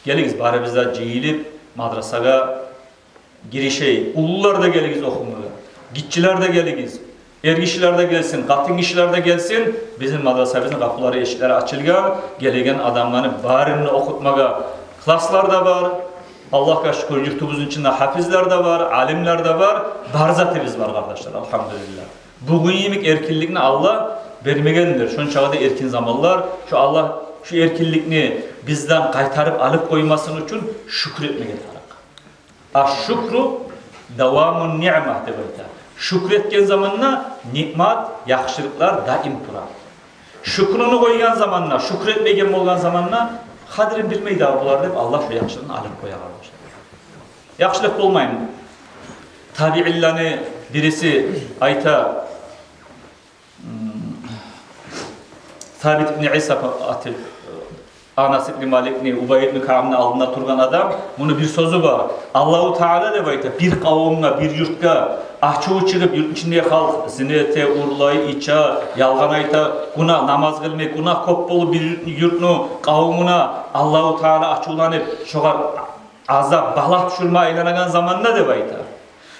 Geligiz bari bizde ceyilip madrasaga girişey. Ulular da geligiz okumaya. Gitçiler de geligiz. Ergişiler de gelsin, katın kişiler de gelsin. Bizim madrasamızın kapıları, eşikleri açılgan. Gelegen adamlarını barini okutmaga klaslar da var. Allah'a şükür yurtumuzun içinde hafizler de var, alimler de var. Barzatimiz var kardeşler, elhamdülillah. Bugün yemek erkinliğini Allah vermegendir. Şunun çağda erkin zamanlar. Şu Allah şu erkinliğini bizden kaytarıp alıp koymasının için şükretmeye gerek. Aş-şükru devamun ni'mah debayta. Şükretken zamanla ni'mat, yaxşılıklar daim turar. Şükrünü koygan zamanla, şükretmegen bolgan zamanla kadrini bilmeydi bular dep Allah şu yaxşılığını alıp koyar. Yaxşılık bolmayın. Tabi'illani birisi ayta Sabit ibn İsa atı Anas ibn Malik'ni, Ubay ibn Ka'b'ni aldığında turgan adam, bunu bir sözü var. Allahu Teala de bayta bir kavimga, bir yurtka ahçığı çıkıp yurt içinde halk zinete, urlayı, içe, yalgan ayta, günah namaz kılmak, günah kop bolu bir yurtnu kavimuna Allahu Teala açılanıp şoğar azap, balak düşürme aylanagan zamanında de bayta.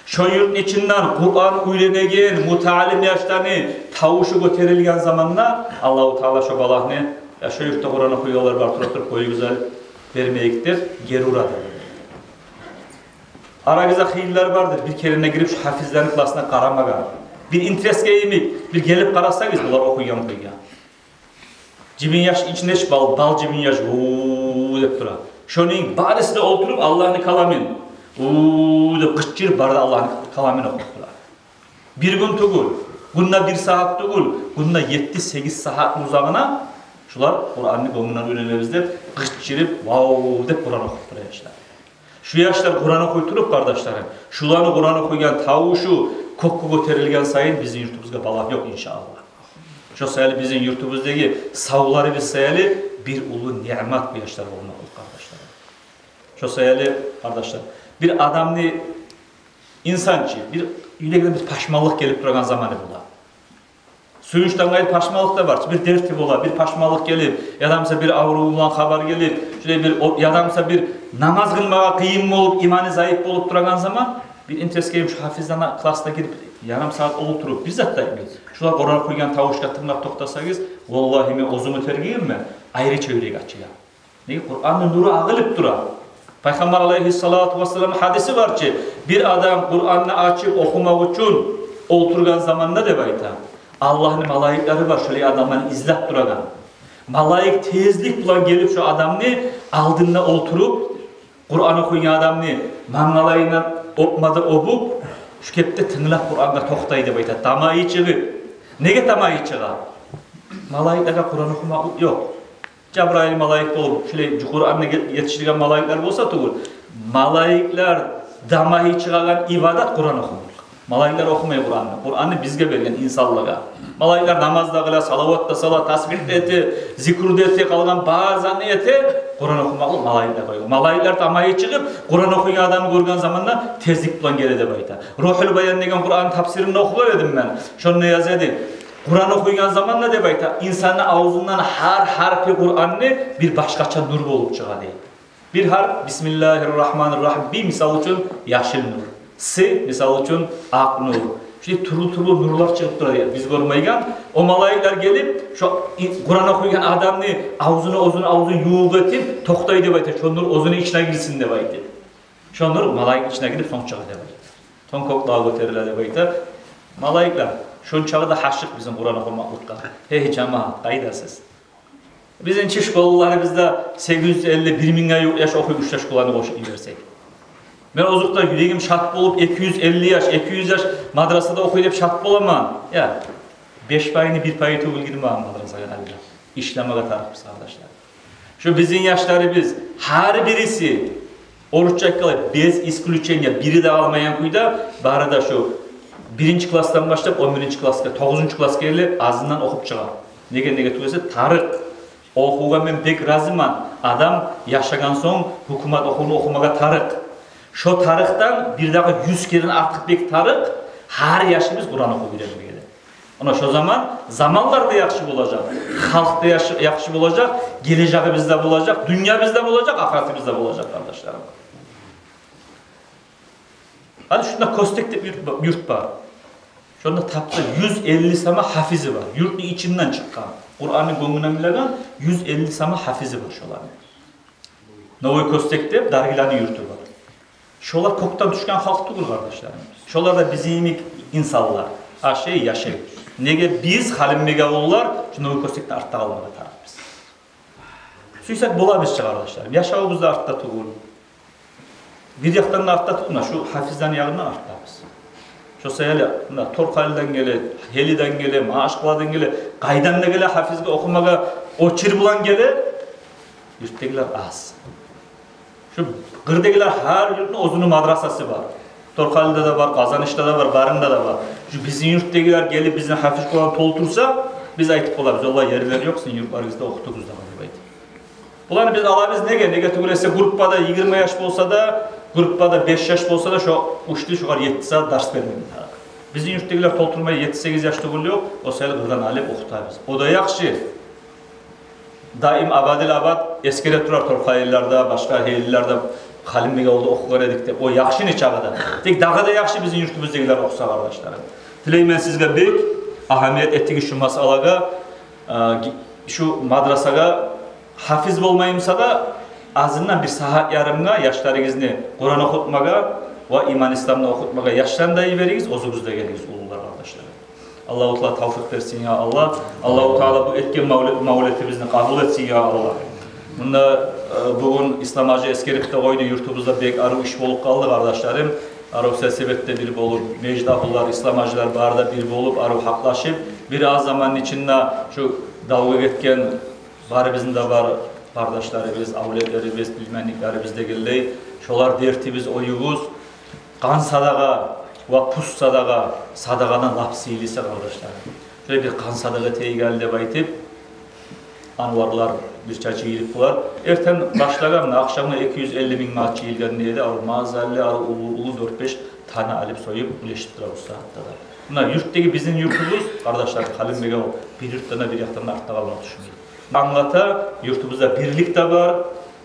Şu yurtun içinden Kur'an uylenegen, mutalim yaşlarını tavuşu göterilgen zamanla Allahu Teala şu balakını ya şu yurtta Kur'an okuyorlar var, turup koyu güzel vermeyektir, geri uğradı. Aranızda hıyırlar vardır, bir kerine girip şu hafizlerin klasına karamaga. Bir interes geyimik, bir gelip karasanız bunlar okuyan. Cibin yaş içinde hiç bal cibin yaş ooo dep durar. Şunun barisi de oturup Allah'ın kalamin ooo dep gıççırıp barda Allah'ın kalamin okuttular. Bir gün tugul, günde 1 saat tugul, günde 7-8 saat uzağına şular Kur'an'ı gönlünden öğreniriz dep gıççırıp wow dep Kur'an okuttular yaşlar. Şu yaşlar Kur'an okuyturup kardeşlerim, şularını Kur'an okuyan tavuşu kokku göterilgen sayın bizim yurtumuzda balak yok inşallah. Şu sayılı bizim yurtumuzdaki savları bir sayılı bir ulu nimet bu yaşlar olmak kardeşlerim. Şu sayılı kardeşler, bir adamlı insancı, bir yürekten bir paşmalık gelip duran zamanı bula. Suyunçtan gayet paşmalık da var. Bir dertli bola, bir paşmalık gelip, yadamsa bir avruğundan haber gelip, şöyle bir yadamsa bir namaz kılmağa kıyım olup, imanı zayıf olup duran zaman bir interes gelip şu hafizden klasta girip yarım saat oturup bizzat da şular Kur'an koygan tavuşka tırnak toktasanız vallahi mi ozumu tergiyim mi? Ayrı çevirek açıya. Ne Kur'an'ın nuru ağılıp durar. Peygamber aleyhissalatu vesselam hadisi var ki bir adam Kur'an'ı açıp okumak için oturgan zamanında de bayta. Allah'ın malayikleri var şöyle adamları izlep duragan. Malayik tezlik bulan gelip şu adamını aldığında oturup Kur'an okuyan adamını mangalayından opmadı obup şu kepte tınlap Kur'an'da toktaydı bayta. Tamayı çığı. Nege tamayı çığı? Malayiklerle Kur'an okumak yok. Cebrail malayik olup şöyle Kur'an'ı yetiştiren malayikler olsa tuğul. Malayikler damayı çığagan ibadat Kur'an okumak. Malayikler okumaya Kur'an'ı. Kur'an'ı bizge bergen insanlığa. Malayikler namazda kıla, salavatta sala, tasbihde eti, zikrde eti, kalan bazı eti Kur'an okumak malayikler koyuyor. Malayikler tamayı çıkıp Kur'an okuyan adamı görgen zamanla tezlik bulan geride bayta. Ruhul Bayan degen Kur'an tafsirini okuverdim ben. Şunu yazdı. Kur'an okuyan zamanla de bayta insanın ağzından her harfi Kur'an'ı bir başkaça nur olup çığa değil. Bir harf Bismillahirrahmanirrahim. Bir misal için yaşıl nur. Si misal için ak nur. Şimdi turlu nurlar çıkıp duruyor. Biz görmeyken o malayikler gelip şu Kur'an okuyan adamını ağzını yuğuk etip toktaydı bayta. Şu nur ağzının içine girsin de bayta. Şu nur malayik içine gidip son çığa de bayta. Son kokluğa götürürler de bayta. Malayikler şun çağı da haşık bizim Kur'an okumaklıkta. Hey cemaat, kaydasız. Bizim şkolları bizde 850-1000 yaş okuyup 3 yaş kulağını koşup gidersek. Ben ozukta yüreğim şart bulup 250 yaş, 200 yaş madrasada okuyup şart bulamam. Ya 5 payını 1 payı tügül girmem madrasaya. İşleme katarız arkadaşlar. Şu bizim yaşları biz her birisi Oruçça kalıp bez isключения biri de almayan kuyda bari da şu 1. klasdan başlayıp 11. klasga 9. klasga gelip azından okup çıkar. Nege tuğası tarık. Okuğa men pek razıman. Adam yaşagan son hukumat okunu okumaga tarık. Şu tarıktan bir daha 100 kere artık pek tarık. Her yaşımız Kur'an okup bilemeyeli. Ona şu zamanlar da yakşı olacak. Halk da yakşı olacak. Geleceği bizde olacak. Dünya bizde olacak. Ahiret bizde olacak kardeşlerim. Hadi şunda Kostek'te bir yurt var. Şunda tapta 150 sama hafizi var. Yurtun içinden çıkan. Kur'an'ın gönlüne bilen 150 sama hafizi var şoların. Novoy Kostek'te Dargilan'ın yurtu var. Şolar koktan düşken halk değil kardeşlerim. Şolar da bizim insanlar. Her şey yaşayır. Nege biz halimege olurlar, şu Novoy Kostek'te artta kalmaga tarafız. Suysak bolamız kardeşlerim. Yaşağımızda artta tuğul. Bir yaktan da artta tuğuna, şu hafizden yağından arttayız. Şu sayılı, Torkali'den gele, Heli'den gele, Maaşkılar'dan gele, Qaydan da gele, hafizge okumaga, o çirbulan gele, yurttekiler az. Şu Gırdekiler her yurtun ozunu madrasası var. Torkali'de de var, Kazanış'ta da var, Barın'da da var. Şu bizim yurttekiler gelip bizim hafiz kolan toltursa, biz aytıp olarız. Allah yerleri yok, sizin yurtlarınızda okuduğunuzda var. Bunları biz alabız nege tügülese gruppada 20 yaş olsa da, gruppada 5 yaş olsa da şu uçtu şu kadar 7 saat ders vermemiz. Bizim yurttekiler tolturmaya 7-8 yaşta oluyor, o sayılı kırdan alep okutayız. O da yakşı. Daim abad eskere turar Torkaylılarda, başka heylilarda Halimbe'ye oldu okugar edikti. O yakşı ne çağda. Tek daha da yakşı bizim yurtumuzdakiler okusa kardeşlerim. Dileymen sizge büyük ahamiyet ettiği şu masalaga, şu madrasaga hafiz olmayımsa da azından bir saat yarımga yaşlarınızı Kur'an okutmaga ve iman İslam'da okutmaga yaştan da iyi veririz, ozuguzda geliriz ulular kardeşlerim. Allah-u Teala tavfik versin ya Allah. Allah-u Teala bu etken mağluletimizni kabul etsin ya Allah. Bunda bugün İslam Hacı Eskerik'te koydu yurtumuzda bek arı iş bolup kaldı kardeşlerim. Arı sebepte bir bolup, mecdahullar, İslam Hacılar barda bir bolup, arı haklaşıp, bir az zamanın içinde şu dalga getken bari bizim de var kardeşlerimiz, avletlerimiz, bilmenliklerimiz de geldi. Şolar dertimiz oyuguz, kan sadaga ve pus sadaga, sadagadan lapsiyilisi kardeşlerim. Şöyle bir kan sadaga teyi geldi baytip, anvarlar bir çaçı yiyip bular. Erten başlaganla akşamına 250 bin maçı yiyilgen neydi? Mazalli, ulu 4-5 tane alıp soyup uleşip durar bu saatte da. Bunlar yurttaki bizim yurtumuz, kardeşler Halimbe'ye bir yurttan bir yaktan artta kalmak düşünüyor. Anlata yurtumuzda birlik de var,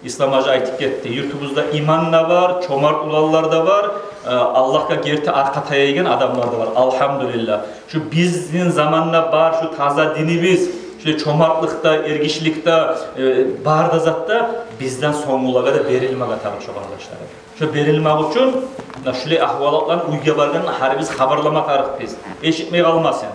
İslam Hacı aytıp gitti. Yurtumuzda iman da var, çomart ulallar da var, Allah'a gerti arka tayayigen adamlar da var. Alhamdülillah. Şu bizim zamanla var, şu taza dinimiz, şu çomartlıkta, ergişlikte, barda zatta bizden sonulaga da berilmeye tabi çok arkadaşlar. Şu berilmek için şöyle ahvalatlarla uyga barganla her biz haberlama tarık biz. Eşitmeye kalmasın.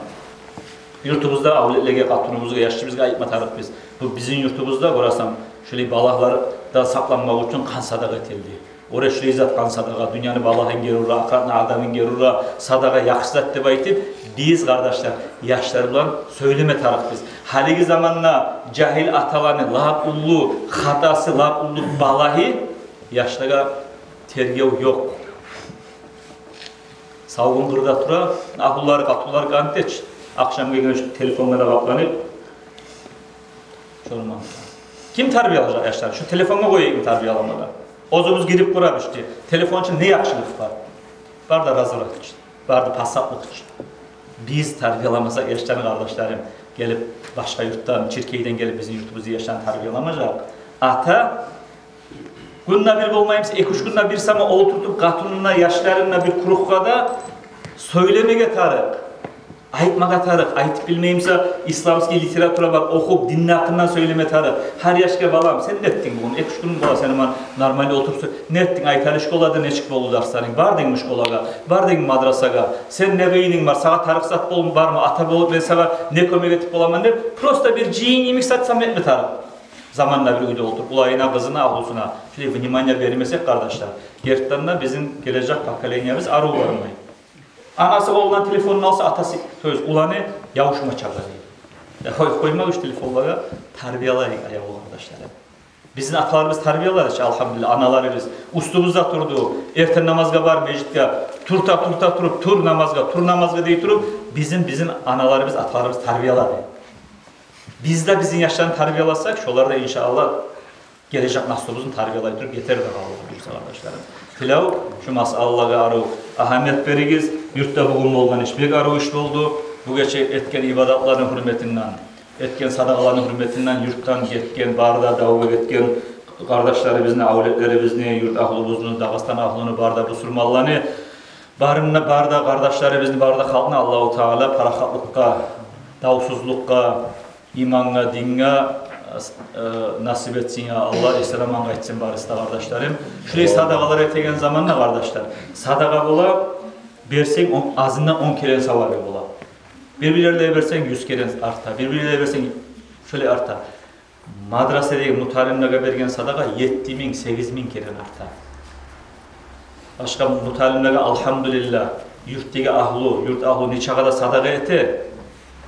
Yurtumuzda avletlege katunumuzga yaşçımızga ayıpma tarık biz. Bu bizim yurtumuzda burasam şöyle balaklarda saklanmak için kan sadaga etildi. Oraya şöyle zat kan sadaga, dünyanı balağın gerura, akratna adamın gerura, sadaga yakışlat deb aytıp biz kardeşler yaşlarla söyleme tarık biz. Haligi zamanla cahil atalanı, laqullu, hatası, laqullu balahi yaşlaga tergev yok. Savun kırda tura, ahulları kanteç. Akşam gelip telefonlara kaplanıp sorma. Kim terbiye alacak yaşlar? Şu telefona koyayım terbiye alamadan. Ozumuz girip kuramıştı. Telefon için ne yakışılık var? Var da razılık için. Var da pasatlık için. Biz terbiye alamazsak yaşların kardeşlerim gelip başka yurttan, Türkiye'den gelip bizim yurtumuzu yaşayan terbiye alamayacak. Ata günde bir olmayımsa, 2-3 günde bir sama oturtup katununa, yaşlarına bir kurukada söylemeye tarık. Aytmaga tarık, aytıp bilmeyimse İslamski literatura bak, okup dinle hakkından söyleme tarık. Her yaşka balam, sen ne ettin bunu? 2-3 günün bola sen hemen normalde oturup ne ettin? Aytalı şkolada ne çıkıp oldu derslerin? Vardın mı şkolaga? Vardın mı madrasaga? Sen ne beynin var? Sağa tarık sat bolum var mı? Ata bolup ben sana ne kömek etip olamam der. Prosta bir ciğin yemek satsam etme tarık. Zamanla bir uydu oturup ulayına, kızına, ahlusuna. Şöyle vнимание vermesek kardeşler. Gerçekten bizim gelecek поколениябыз arı varmayı. Anası oğlan telefonunu alsa atası söz ulanı yavuşma çağırıyor. Koymak üç telefonlara terbiyeler ayağı arkadaşlar. Bizim atalarımız tarbiyaladı ki alhamdülillah, analarımız ustumuzda durdu. Erten namazga var mecitke, turta turup tur namazga deyip durup bizim analarımız, atalarımız tarbiyaladı. Biz de bizim yaşlarını tarbiyalasak, şolar da inşallah gelecek naslımızın tarbiyalayıp durup yeter de Allah'a kardeşlerim. Filav, şu masalaga arı ahamiyet berigiz, yurtta bugün olgan iş bir arı iş oldu. Bu geçe etken ibadatların hürmetinden, etken sadakaların hürmetinden yurttan getken, barda davet etken kardeşlerimizin, avletlerimizin, yurt ahlımızın, Dağıstan ahlını, barda busurmallarını, barda kardeşlerimizin, barda halkını Allah-u Teala parakatlıkka, davsuzlukka, imanga, dinga nasip etsin ya Allah, eselaman etsin barista kardeşlerim. Şurayı sadakalar etegen zamanla kardeşler, sadaka bola, bersen azından 10 kere savabı bola. Birbirlerine versen 100 kere artar, birbirlerine versen şöyle artar. Madrasedeki mutalimlere bergen sadaka 7.000, 8.000 kere artar. Başka mutalimlere alhamdülillah, yurttaki yurt ahlu niçağa da sadaka eti,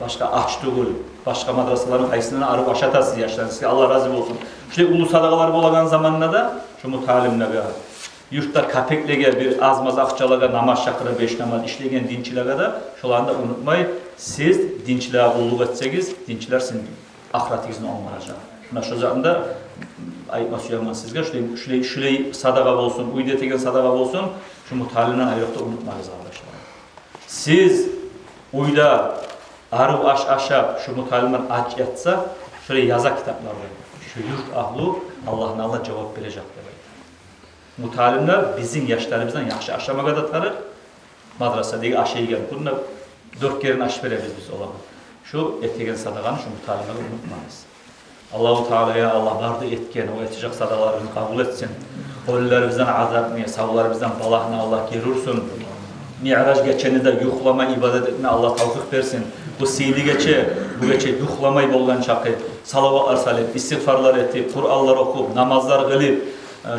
başka aç değil, başka madrasaların kayısından arıp aşatasız yaşlar. Size Allah razı olsun. Şöyle ulu sadakalar bolagan zamanında da şu mutalimlere, yurtlar kapeklige bir azmaz akçalara namaz şakıra 5 namaz işlegen dinçilere de şolarını da unutmayın. Siz dinçilere kulluk etseniz, dinçiler sizin ahiretinizin olmayacak. Şuna şu zamanda ayıpma suyamam sizge, şöyle sadaka olsun, uydetegen sadaka olsun, şu mutalimden ayrıkta unutmayız arkadaşlar. Siz uyda arı aşap şu mutalimden aç yatsa, şöyle yaza kitaplarda, şu yurt ahlu Allah cevap verecek demek. Mutalimler bizim yaşlarımızdan yaxşı aşamağa da tarır. Madrasadaki aşıyı gelip bununla 4 kere aş veririz biz olalım. Şu etken sadakanı şu mutalimleri unutmayız. Allah-u Teala'ya Allah vardı etken, o etecek sadakalarını kabul etsin. Ölülerimizden azabını, savlarımızdan balahını Allah gerursun. Mi'raç geçeni de yuhlama ibadet etme Allah tavfik versin. Bu sili geçe, bu geçe yuhlamayı bolgan çakı, salavatlar salip, istiğfarlar etip, Kur'anlar okup, namazlar kılıp,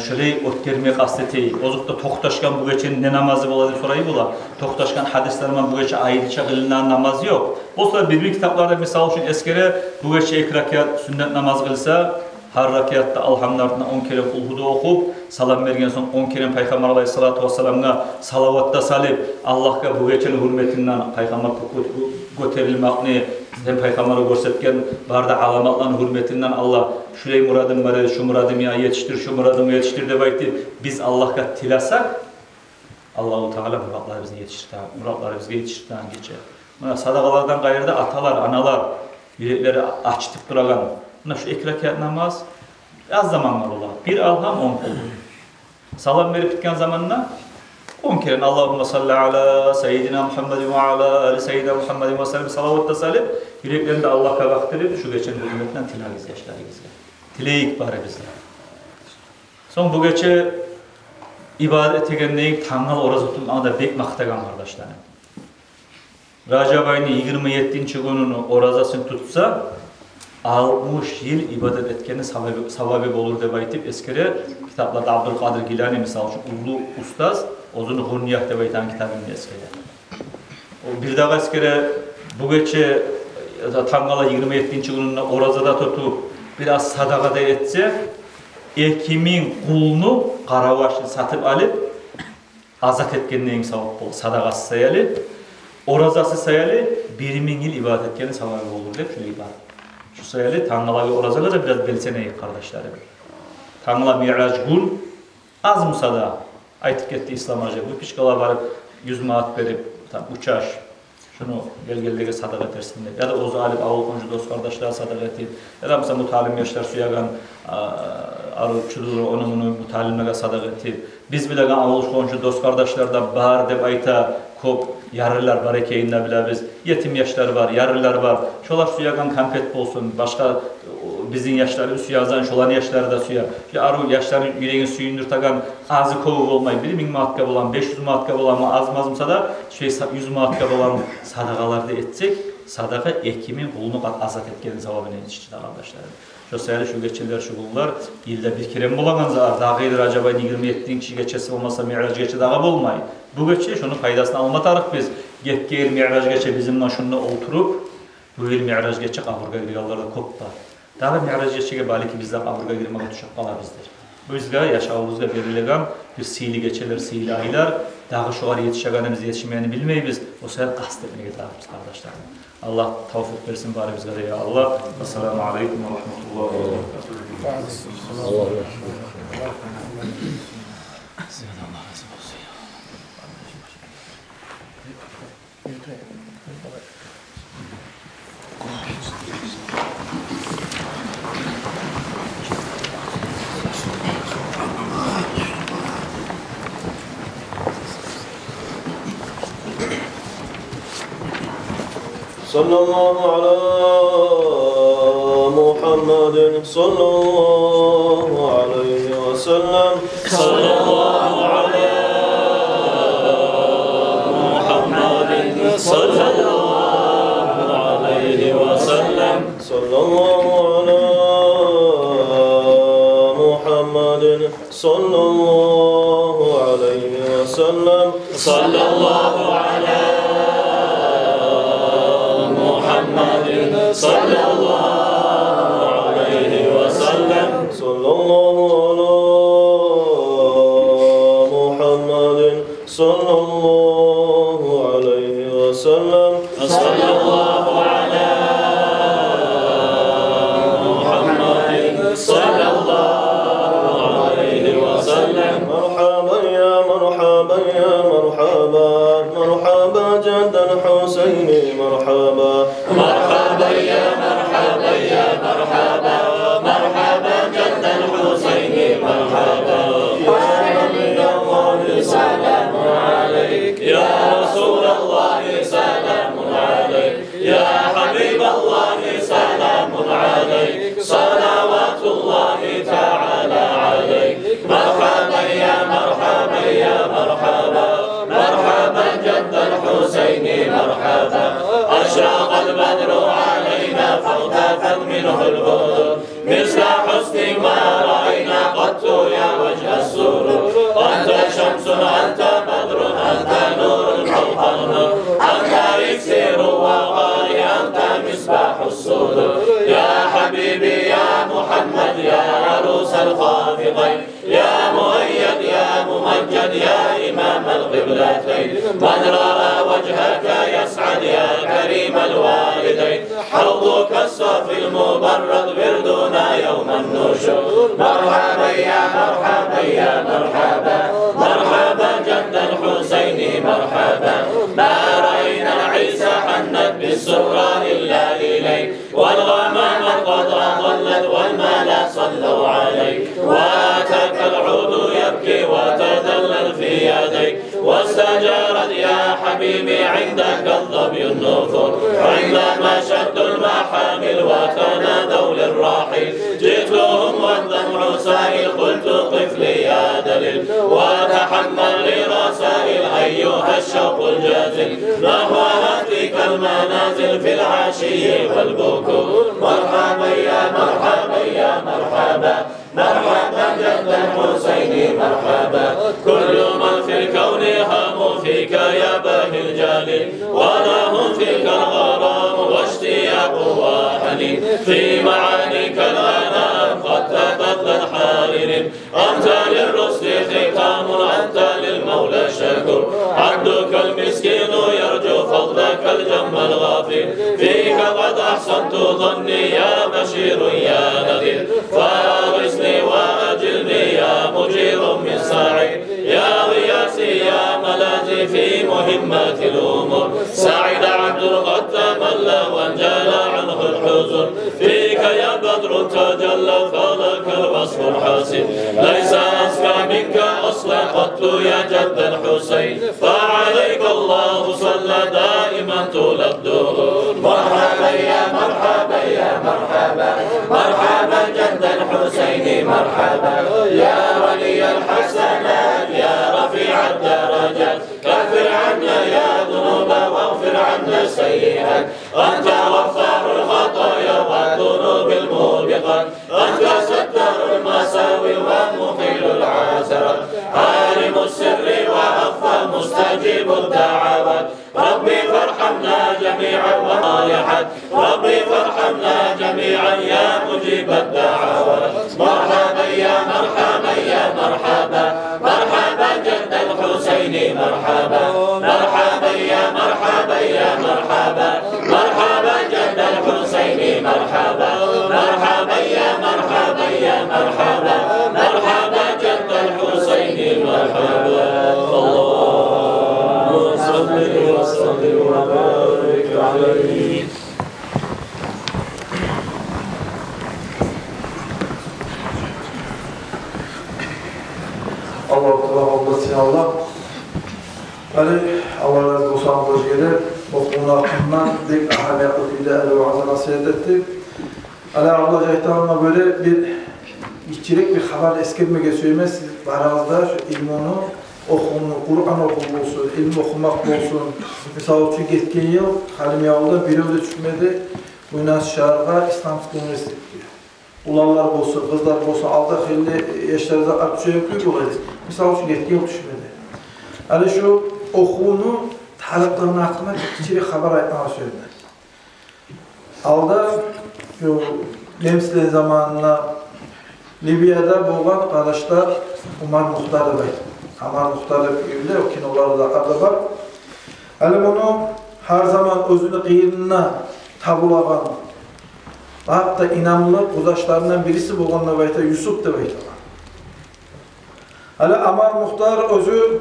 şöyle otkermeye kasteteyi, ozukta toktaşkan bu geçenin ne namazı boladı sorayı bula. Toktaşkan hadislerden bu geçe ayrıca kılınan namaz yok. Olsa bir kitaplarda misal için eskere bu geçe 2 rakat sünnet namaz kılsa, her rakatta alhamdülillah 10 kere kulhudu okup, salam vergen son 10 kere Peygamber aleyhissalatu vesselam'a salavatta salip, Allah'a bu geçenin hürmetinden Peygamber göterilmekini, hem Peygamber'e görsetken barda alamatların hürmetinden Allah şurayı muradım var, şu muradım ya yetiştir, şu muradımı yetiştir de baytı. Biz Allah'a tilasak Allah-u Teala muratları bize yetiştir, muratları bize yetiştirden geçer. Buna sadakalardan gayrıda atalar, analar yürekleri açtıp duragan. Buna şu 2 rekat namaz az zamanlar ola. Bir alham 10 kul. Salam verip bitken zamanına 10 kere Allahümme salli ala seyyidina Muhammedin ve ala ali seyyidina Muhammedin ve sellem salavatta salip yüreklerinde Allah'a baktırıp şu geçen hürmetinden tilaviz yaşlarımızda. Tileyik bari bizde. Son bu geçe ibadet edenleyin tangal oraz tutun ama da bek maktagan kardeşlerim. Racab ayının 27. gününü orazasını tutsa 60 yıl ibadet etkeni savabı olur deb aytip eskere kitaplarda Abdülkadir Gilani misal için ulu ustaz ozunu Hunniyah deb aytan kitabını eskere. O bir daha eskere bu geçe tangala 27. gününde orazada tutup biraz sadaka da etse 2000 kulunu Karavaş'ı satıp alıp azat etkenliğin savab bol sadakası sayalı orazası sayalı 1000 yıl ibadet etkeni savabı olur deb şöyle ibadet. Şu sayılı Tanrı'la orazalı da biraz belseneyi kardeşlerim. Tanrı'la Mi'raç gün az musada aytık etti İslamacı. Bu pişkala varıp 100 manat verip uçaş şunu belgelilere sadaka edersin ya da ozu alıp avul koncu dost kardeşler sadaka edip ya da mesela mutalim yaşlar suyagan arı çuduğu onu bunu mutalimlere sadaka edip biz bile avul koncu dost kardeşlerden bahar deb ayta kop yarılar var ekeyinde bile biz yetim yaşlar var, yarılar var. Şolar suyagan kampet olsun, başka bizim yaşları suyazan şolan yaşları da suya. Arı yaşların yüreğin suyundur tagan azı kovu olmayı 1000 matka olan, 500 matka olan azmazımsa da 100 matka olan sadakalarda etsek, sadaka ekimin kulunu azat etkenin savabını yetiştir arkadaşlarım. Şu sayılı şu geçirler, şu kullar yılda bir kere mi olangan zar, daha gaydır acaba 27. kişi geçesi olmasa Mi'raç geçe daha olmayı. Bu geçe şunun faydasını almatarık biz. Gel Mi'raç geçe bizimle şununla oturup bu yıl Mi'raç geçe kaburga gidiyorlar da kopta. Dağda mi'raj geçişe baliki bizde kaburga girmeye düşüp kalabızdır. Bu yüzden yaşağımızda belirlenen bir sihirli geçeler, sihirli aylar, daha şuar yetişeganımız yetişmeyeni bilmeyiz. O sefer kast etmeye gidiyoruz kardeşlerim. Allah tavfik versin bari bizlere ya Allah. Esselamu aleyküm ve rahmetullahi ve berekatuhu. صلى الله على محمد صلى الله عليه وسلم صلى الله على محمد صلى الله عليه وسلم صلى الله على محمد صلى الله عليه وسلم صلى الله على محمد صلى الله عليه وسلم صلى الله على محمد صلى الله عليه وسلم صلى الله على محمد صلى الله عليه وسلم مرحبا يا مرحبا يا مرحبا مرحبا جد الحسين مرحبا مرحبا يا مرحبا يا مرحبا مرحبا جد الحسين مرحبا يا نبي الله سلام عليك يا رسول الله سلام عليك يا حبيب الله سلام عليك صلوات الله تعالى عليك مرحبا يا مرحبا يا مرحبا مرحبا جد الحسين مرحبا أشرق البدر علينا فاغتفت منه البدر مثل حسن ما رأينا قط يا وجه السرور أنت شمس أنت بدر أنت نور فوق النور أنت إكسير وغالي أنت مصباح الصدور يا حبيبي يا محمد يا عروس الخافقين يا مؤيد يا ممجد يا إمام القبلتين من رأى وجهك يسعد يا كريم الوالدين حوضك الصافي المبرد بردنا يوم النشور مرحبا يا مرحبا يا مرحبا مرحبا جد الحسين مرحبا ما رأينا عيسى حنت بالسرى إلا إليك والغمام قد أضلت والملا صلوا عليك واتاك العود يبكي وتدلل في يديك واستجارت يا حبيبي عندك الظبي النفور عندما شدوا المحامل وتنادوا للراحل جئتهم والدمع سائل قلت قف لي يا دليل وتحمل لي رسائل أيها الشوق الجازل نحو أهلك المنازل في العشي والبكور مرحبا يا مرحبا يا مرحبا مرحبا جد الحسين مرحبا كل من في الكون هاموا فيك يا باهي الجليل ولهم فيك الغرام واشتياق وحنين في معانيك الغنام قد تبدل حارر أنت للرسل ختام أنت للمولى شكور عبدك المسكين يرجو فضلك الجم الغافر فيك قد أحسنت ظني يا بشير يا نذير فارسني وأجلني يا مجير من سعيد يا غياثي يا ملاذي في مهمات الأمور سعيد عبد قد تملى وانجلى عنه الحزن فيك يا بدر تجلى فلك الوصف الحسن ليس أزكى منك أصلا قط يا جد الحسين فعليك الله صلى دائما طول الدهور مرحبا يا مرحبا يا مرحبا مرحبا جد الحسين مرحبا يا ولي الحسنات يا رفيع الدرجات كفر عنا يا ذنوب واغفر عنا السيئات أنت غفار الخطايا والذنوب الموبقات أنت ستار المساوي ومحيل العثرات عالم السر وأخفى مستجيب الدعوات ربي فارحمنا جميعا وصالحات ربي فارحمنا جميعا يا مجيب يا مرحبا يا مرحبا مرحبا جد الحسين مرحبا مرحبا يا مرحبا يا مرحبا مرحبا جد الحسين مرحبا اللهم صل وسلم وبارك عليه. Allah Allah razı olsun bu yere okumun altından dik ahlakıyla ele vaazı nasihat etti. Allah Ceytan'la böyle bir işçilik bir haber eskirmeye söylemez. Barazda şu ilmini okunu, Kur'an okulu olsun, ilmi okumak olsun. Mesela çünkü geçen yıl Halim Yavru'da bir öyle düşmedi. Bu nas şarkı İslam Üniversitesi. Ulanlar olsun, kızlar olsun, aldı xilli yaşlarda artışa yapıyor olaydı. Mesela şu geçen yıl düşmedi. Yani şu okunu taleplerinin hakkında küçük haber aytmaya söyledi. Alda şu Nemsli zamanında Libya'da boğan kardeşler Umar Muhtar'ı var. Umar Muhtar'ı evli, o kinolarda adı var. Yani onu her zaman özünü kıyırına tabulagan, hatta inanlı kuzaşlarından birisi boğanla bayta Yusuf da bayta var. Yani Umar Muhtar özü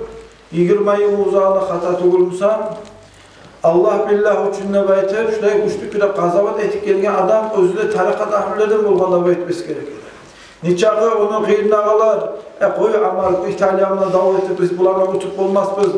20 yıl uzağına hata tuğulmuşsan, Allah billah üçün ne bayta, şuraya güçlü küre kazavat etik gelgen adam özüde tarikat ahlilerden boğanla baytmesi gerekir. Niçağı onun kıyırına kalar, koyu Umar İtalyanla davet edip biz bularına utup olmaz biz.